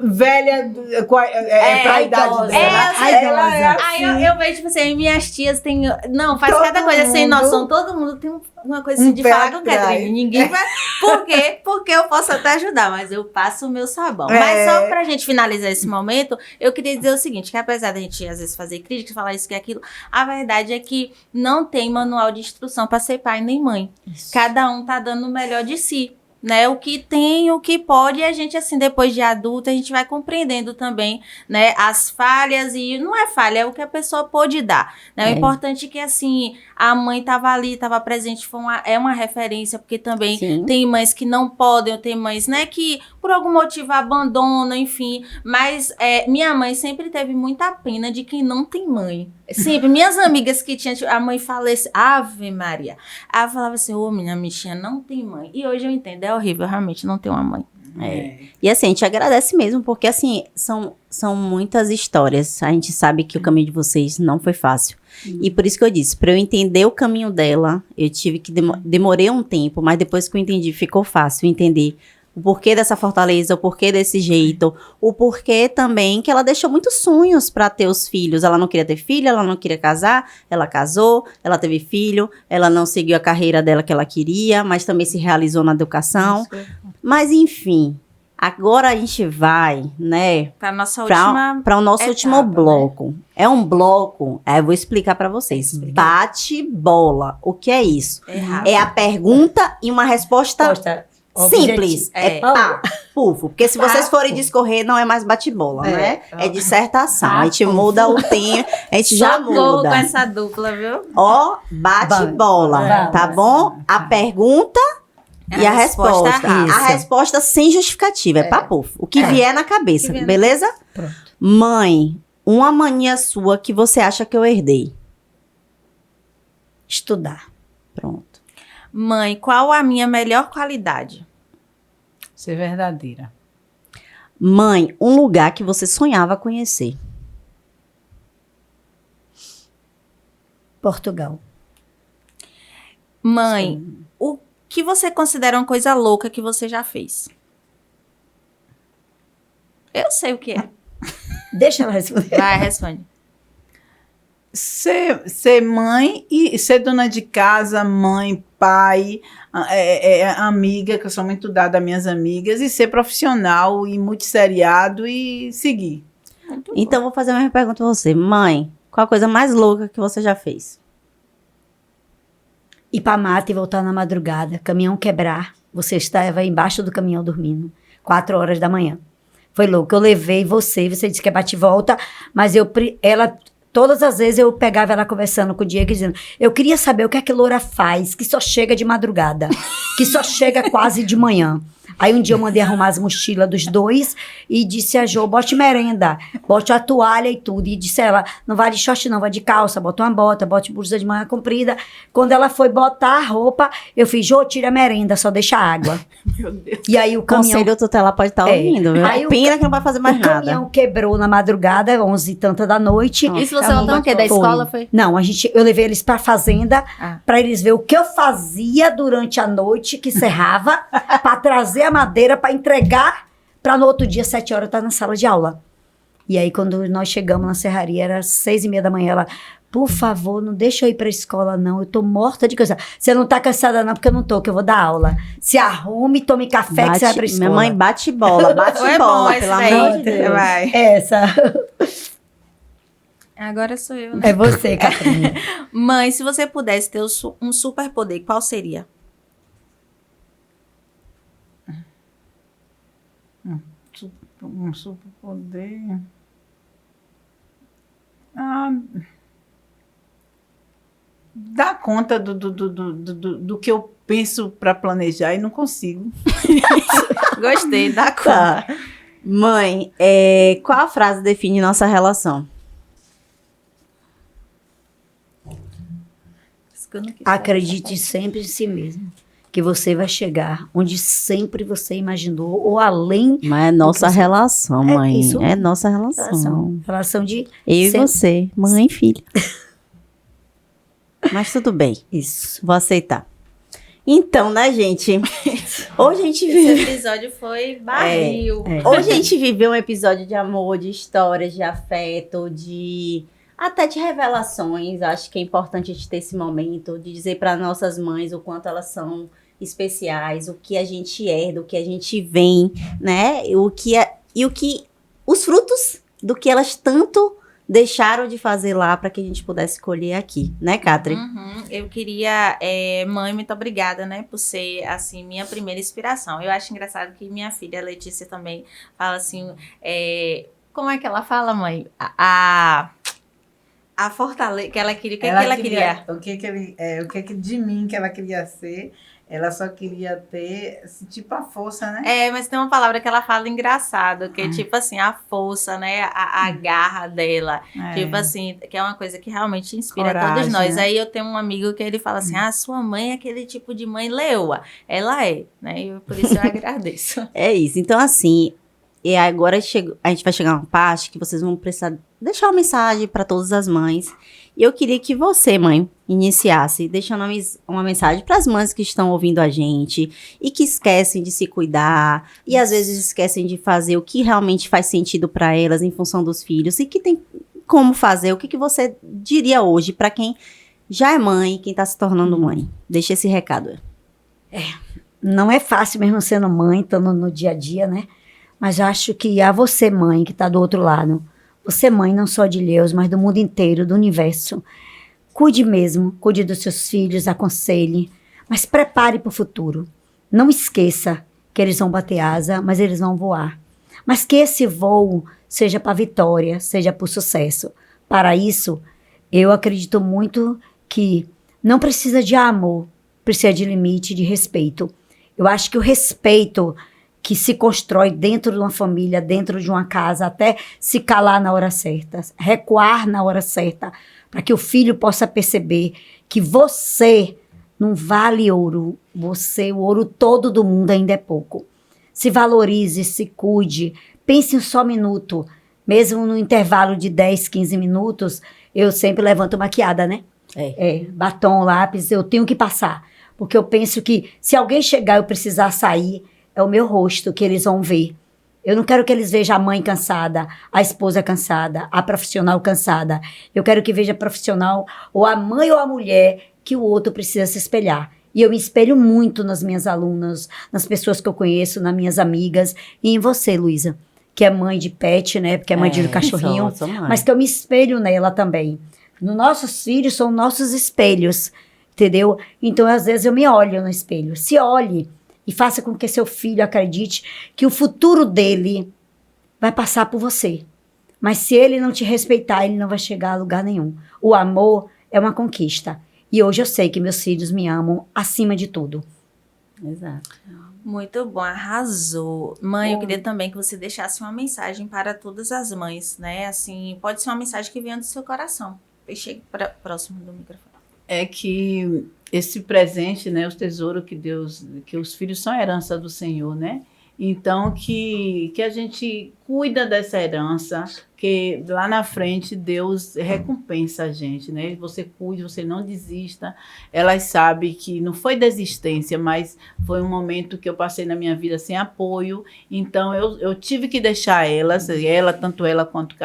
velha para a idade idosa. dela. assim, Ela é Aí assim. eu vejo, tipo assim, minhas tias têm. Não, faz Todo cada coisa sem mundo. noção. Todo mundo tem uma coisa assim Um de pé falar com atrás. Catrine. Ninguém vai. Por quê? Porque eu posso até ajudar, mas eu passo o meu sabão. É. Mas só pra gente finalizar esse momento, eu queria dizer o seguinte: que apesar da gente às vezes fazer críticas, falar isso e aquilo, a verdade é que não tem manual de instrução pra ser pai nem mãe. Cada um tá dando o melhor de si. Né, o que tem, o que pode, e a gente, assim, depois de adulta, a gente vai compreendendo também, né, as falhas, e não é falha, é o que a pessoa pode dar, né, o importante é que, assim, a mãe tava ali, tava presente, é uma referência, porque também Sim. tem mães que não podem, tem mães, né, que por algum motivo abandonam, enfim, mas minha mãe sempre teve muita pena de quem não tem mãe, sempre, minhas amigas que tinham, a mãe falece, Ave Maria, ela falava assim, ô, minha bichinha não tem mãe, e hoje eu entendo, é horrível realmente não ter uma mãe. E assim, a gente agradece mesmo, porque assim, são muitas histórias. A gente sabe que o caminho de vocês não foi fácil. E por isso que eu disse, para eu entender o caminho dela, eu tive que demorei um tempo, mas depois que eu entendi, ficou fácil entender O porquê dessa fortaleza, o porquê desse jeito, o porquê também que ela deixou muitos sonhos para ter os filhos. Ela não queria ter filho, ela não queria casar, ela casou, ela teve filho, ela não seguiu a carreira dela que ela queria, mas também se realizou na educação. Mas enfim, agora a gente vai, né, Para nossa última para o nosso etapa, último bloco. É um bloco, eu vou explicar para vocês. Bate-bola. O que é isso? errada. É a pergunta e uma resposta Resposta simples. objetiva. É pá, pufo. Porque se vocês forem discorrer, não é mais bate-bola, né? É dissertação. A gente muda o tempo, a gente já Socorro muda. com essa dupla, viu? Ó, bate-bola, tá bom? A pergunta e a resposta. rápida. A resposta sem justificativa, é pá, pufo. O que vier na cabeça, Que vier na beleza? Pronto. Mãe, uma mania sua que você acha que eu herdei. Estudar. Pronto. Mãe, qual a minha melhor qualidade? Ser verdadeira. Mãe, um lugar que você sonhava conhecer. Portugal. Mãe, o que você considera uma coisa louca que você já fez? Eu sei o que é. Deixa ela responder. Vai, responde. Ser mãe e ser dona de casa, mãe, pai, amiga, que eu sou muito dada às minhas amigas, e ser profissional e multisseriado e seguir. Então, vou fazer a mesma pergunta pra você. Mãe, qual a coisa mais louca que você já fez? Ir pra mata e voltar na madrugada. Caminhão quebrar. Você estava embaixo do caminhão dormindo. 4 horas da manhã. Foi louco. Eu levei você disse que é bate e volta, mas ela... Todas as vezes eu pegava ela conversando com o Diego dizendo, eu queria saber o que é que Loura faz, que só chega de madrugada, que só chega quase de manhã. Aí um dia eu mandei arrumar as mochilas dos dois e disse a Jo, bote merenda, bote a toalha e tudo. E disse a ela, não vai de short não, vai de calça, bota uma bota, bote blusa de manhã comprida. Quando ela foi botar a roupa, eu fiz, Jo, tira a merenda, só deixa água. Meu Deus. E aí o caminhão... Conselho tutelar pode estar ouvindo, viu? Aí o Pena que não vai fazer mais o nada. caminhão quebrou na madrugada, 11 e tanta da noite. Isso você Ela voltou o quê? Da foi. escola? Foi? Não, eu levei eles pra fazenda Ah. pra eles ver o que eu fazia durante a noite que serrava pra trazer a madeira pra entregar pra no outro dia 7 horas estar na sala de aula. E aí quando nós chegamos na serraria era 6:30 da manhã, ela, por favor, não deixa eu ir pra escola não, eu tô morta de cansada. Você não tá cansada não, porque eu não tô, que eu vou dar aula. Se arrume, tome café que você vai pra escola. Minha mãe bate bola, bate Foi bola, bom esse pelo daí. amor de Deus. Vai. Essa. Agora sou eu, né? É você, Catarina. Mãe, se você pudesse ter um superpoder, qual seria? Um superpoder. Dá conta do que eu penso para planejar e não consigo. Gostei, dá conta. Tá. Mãe, qual a frase define nossa relação? Isso que eu não quis Acredite sempre em si mesmo. Que você vai chegar onde sempre você imaginou, ou além. Mas é nossa você- relação, É mãe. isso. É nossa relação. Relação de. Eu e sempre- você, mãe e filha. Mas tudo bem, Isso. vou aceitar. Então, né, gente? Hoje a gente Esse vive... episódio foi barril. Hoje a gente viveu um episódio de amor, de histórias, de afeto, até de revelações. Acho que é importante a gente ter esse momento de dizer para nossas mães o quanto elas são especiais, o que a gente herda, o que a gente vem, né? Os frutos do que elas tanto deixaram de fazer lá para que a gente pudesse colher aqui, né, Catherine? Uhum. Eu queria, mãe, muito obrigada, né, por ser, assim, minha primeira inspiração. Eu acho engraçado que minha filha, Letícia, também fala assim, como é que ela fala, mãe? A fortaleza, que ela queria, o que ela queria? O que de mim que ela queria ser, ela só queria ter, tipo, a força, né? Mas tem uma palavra que ela fala engraçado, que é tipo assim, a força, né, a garra dela. Tipo assim, que é uma coisa que realmente inspira Coragem, todos nós. né? Aí eu tenho um amigo que ele fala assim, sua mãe é aquele tipo de mãe leoa. Ela é, né? E por isso eu agradeço. É isso. Então, assim, e agora a gente vai chegar a uma parte que vocês vão precisar deixar uma mensagem para todas as mães. E eu queria que você, mãe, iniciasse deixando uma mensagem para as mães que estão ouvindo a gente e que esquecem de se cuidar e às vezes esquecem de fazer o que realmente faz sentido para elas em função dos filhos e que tem como fazer, o que você diria hoje para quem já é mãe, quem está se tornando mãe? Deixa esse recado. Não é fácil mesmo sendo mãe, estando no dia a dia, né? Mas eu acho que a você, mãe, que está do outro lado, você, mãe, não só de Deus, mas do mundo inteiro, do universo, cuide mesmo, cuide dos seus filhos, aconselhe, mas prepare para o futuro. Não esqueça que eles vão bater asa, mas eles vão voar. Mas que esse voo seja para vitória, seja para o sucesso. Para isso, eu acredito muito que não precisa de amor, precisa de limite, de respeito. Eu acho que o respeito que se constrói dentro de uma família, dentro de uma casa, até se calar na hora certa, recuar na hora certa, para que o filho possa perceber que você não vale ouro, o ouro todo do mundo ainda é pouco. Se valorize, se cuide, pense um só minuto, mesmo no intervalo de 10, 15 minutos, eu sempre levanto maquiada, né? Batom, lápis, eu tenho que passar, porque eu penso que se alguém chegar e eu precisar sair, é o meu rosto que eles vão ver. Eu não quero que eles vejam a mãe cansada, a esposa cansada, a profissional cansada. Eu quero que veja a profissional, ou a mãe ou a mulher, que o outro precisa se espelhar. E eu me espelho muito nas minhas alunas, nas pessoas que eu conheço, nas minhas amigas, e em você, Luísa, que é mãe de pet, né? Porque é mãe de cachorrinho, sou mãe. mas que eu me espelho nela também. Nossos filhos são nossos espelhos, entendeu? Então, às vezes, eu me olho no espelho. Se olhe. E faça com que seu filho acredite que o futuro dele vai passar por você. Mas se ele não te respeitar, ele não vai chegar a lugar nenhum. O amor é uma conquista. E hoje eu sei que meus filhos me amam acima de tudo. Exato. Muito bom, arrasou. Mãe, eu queria também que você deixasse uma mensagem para todas as mães, né? Assim, pode ser uma mensagem que venha do seu coração. Chegue próximo do microfone. É que esse presente, né, o tesouro que Deus, que os filhos são a herança do Senhor, né? Então, que a gente cuida dessa herança, que lá na frente Deus recompensa a gente, né? Você cuide, você não desista. Elas sabem que não foi desistência, mas foi um momento que eu passei na minha vida sem apoio. Então, eu tive que deixar elas, tanto ela quanto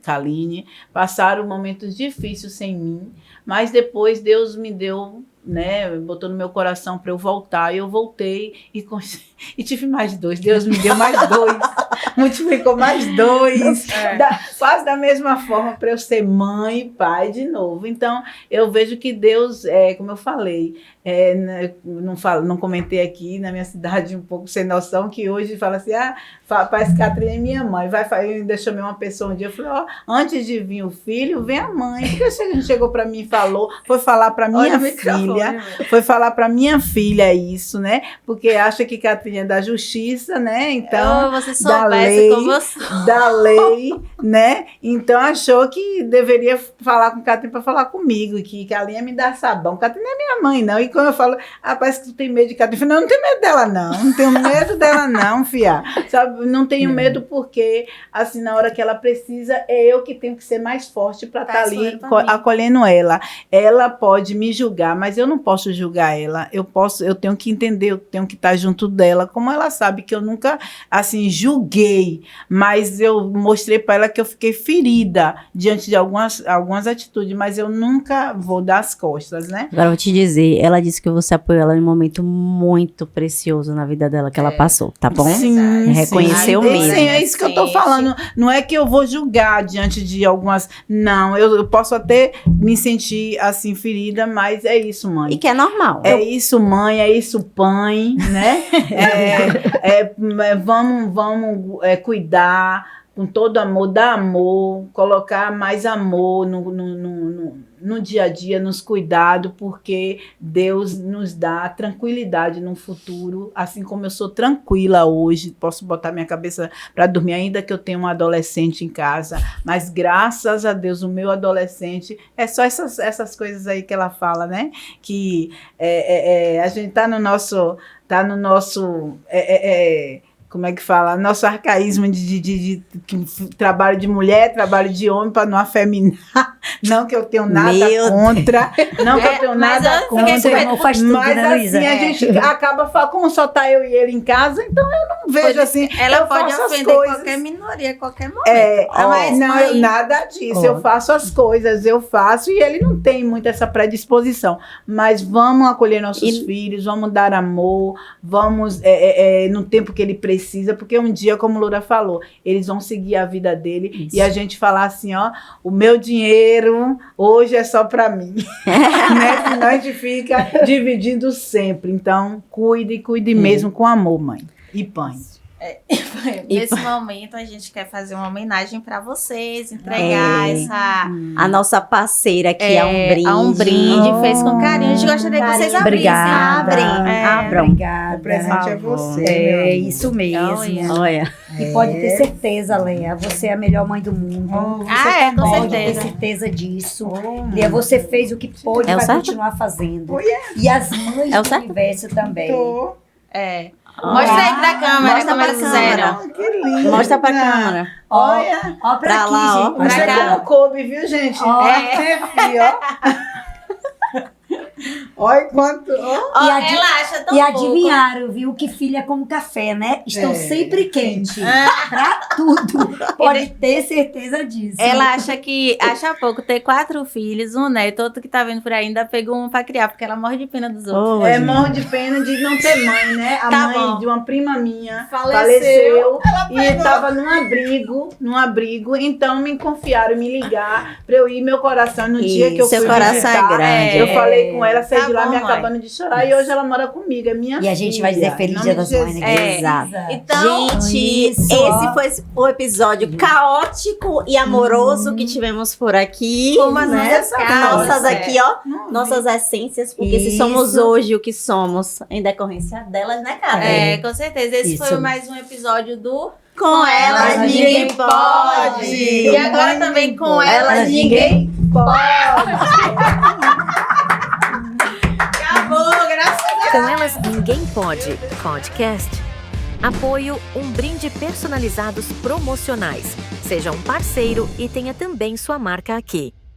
Kaline, passaram momentos difíceis sem mim, mas depois Deus me deu, né, botou no meu coração para eu voltar, e eu voltei e tive mais 2. Deus me deu mais 2, multiplicou mais 2, quase da mesma forma para eu ser mãe e pai de novo. Então, eu vejo que Deus, como eu falei, não comentei aqui na minha cidade, um pouco sem noção, que hoje fala assim, parece que a Catrinha é minha mãe, ainda chamei uma pessoa um dia, eu falei, onde de vir o filho, vem a mãe. Porque a chegou para mim e falou, foi falar para minha filha, foi falar para minha filha isso, né? Porque acha que Catrinha é da justiça, né? Então, da lei, né? Então, achou que deveria falar com Catrinha para falar comigo, que a linha me dá sabão. Catrinha não é minha mãe, não. E quando eu falo, parece que tu tem medo de Catrinha, eu falo, não tenho medo dela, não tenho medo dela, não, fia. Sabe? Não tenho medo porque, assim, na hora que ela precisa, é eu que tenho que ser mais forte para estar ali acolhendo ela. Ela pode me julgar, mas eu não posso julgar ela. Eu tenho que entender, eu tenho que estar junto dela, como ela sabe que eu nunca, assim, julguei, mas eu mostrei para ela que eu fiquei ferida diante de algumas atitudes, mas eu nunca vou dar as costas, né? Agora eu vou te dizer, ela disse que você apoiou ela em um momento muito precioso na vida dela que ela passou, tá bom? Sim, reconheceu sim. mesmo. Sim, é isso que eu tô falando. Não é que eu vou julgar diante de algumas... Não, eu posso até me sentir, assim, ferida, mas é isso, mãe. E que é normal. É isso, mãe, é isso, pai, né? Vamos cuidar com todo amor, dar amor, colocar mais amor no dia a dia, nos cuidados, porque Deus nos dá tranquilidade no futuro, assim como eu sou tranquila hoje, posso botar minha cabeça para dormir, ainda que eu tenha um adolescente em casa, mas graças a Deus o meu adolescente, é só essas coisas aí que ela fala, né? Que a gente tá no nosso como é que fala? Nosso arcaísmo de trabalho de mulher, trabalho de homem, para não afeminar. Não que eu tenho nada Meu contra. Não que eu tenho mas nada eu contra. fiquei Seu irmão faz tudo, Mas né, assim, Luísa? a gente acaba falando, como só tá eu e ele em casa, então eu não vejo assim. Ela eu pode faço as ofender coisas. qualquer minoria a qualquer momento. Mas não, mãe, nada disso. Ó. Eu faço as coisas, eu faço e ele não tem muito essa predisposição. Mas vamos acolher nossos filhos, vamos dar amor, vamos no tempo que ele precisa, porque um dia, como Loura falou, eles vão seguir a vida dele. Isso. E a gente falar assim, ó, o meu dinheiro hoje é só pra mim. Né? Senão a gente fica dividindo sempre. Então, cuide mesmo com amor, mãe. E pães. Nesse momento, a gente quer fazer uma homenagem para vocês, entregar essa... A nossa parceira aqui é um brinde. Um brinde, fez com carinho. A gente gostaria que vocês abrissem. Obrigada. Abram. Obrigada. O presente é Por favor. você, meu É amor. isso mesmo. Olha. E pode ter certeza, Leia, você é a melhor mãe do mundo. Ah, com Pode certeza. ter certeza disso. Leia, você fez o que pôde É e o vai certo? continuar fazendo. Oh, yeah. E as mães É o do certo? universo também. Tô. Mostra aí pra câmera Mostra como pra eles fizeram. câmera. Que lindo. Mostra pra câmera. Olha. Ó pra Pra aqui, lá, ó. gente. Não sei Pra cá. como coube, viu, gente? Ó. Filho, ó. Olha quanto. Ó. Ó, E adi- ela acha tão E pouco. adivinharam, viu, que filha é como café, né? Estão É, sempre quentes. Pra tudo. Pode ter certeza disso. Ela acha pouco ter 4 filhos, um neto, outro que tá vendo por aí ainda pegou um pra criar, porque ela morre de pena dos outros. Ô, gente. Morro de pena de não ter mãe, né? A Tá mãe bom. de uma prima minha Faleceu. faleceu e estava num abrigo, então me confiaram em me ligar pra eu ir meu coração no dia que eu seu fui coração visitar. é grande. Eu falei com ela, saí Tá de lá bom, me mãe. acabando de chorar e hoje ela mora comigo, é minha E a gente vai dizer Feliz Em Dia nome das de Mães, né? Jesus. Exato. Então, Gente, isso. esse foi o episódio caótico e amoroso que tivemos por aqui. Como as nossas causas, Nossas é. aqui, ó. Nossas essências, porque se Isso. somos hoje o que somos, em decorrência delas, né, cara? com certeza. Esse Isso. foi mais um episódio do Com elas Elas ninguém Ninguém pode. E agora também com Elas elas ninguém acabou, graças a Deus. Com Elas Ninguém Pode podcast. Apoio Um Brinde Personalizados Promocionais. Seja um parceiro e tenha também sua marca aqui.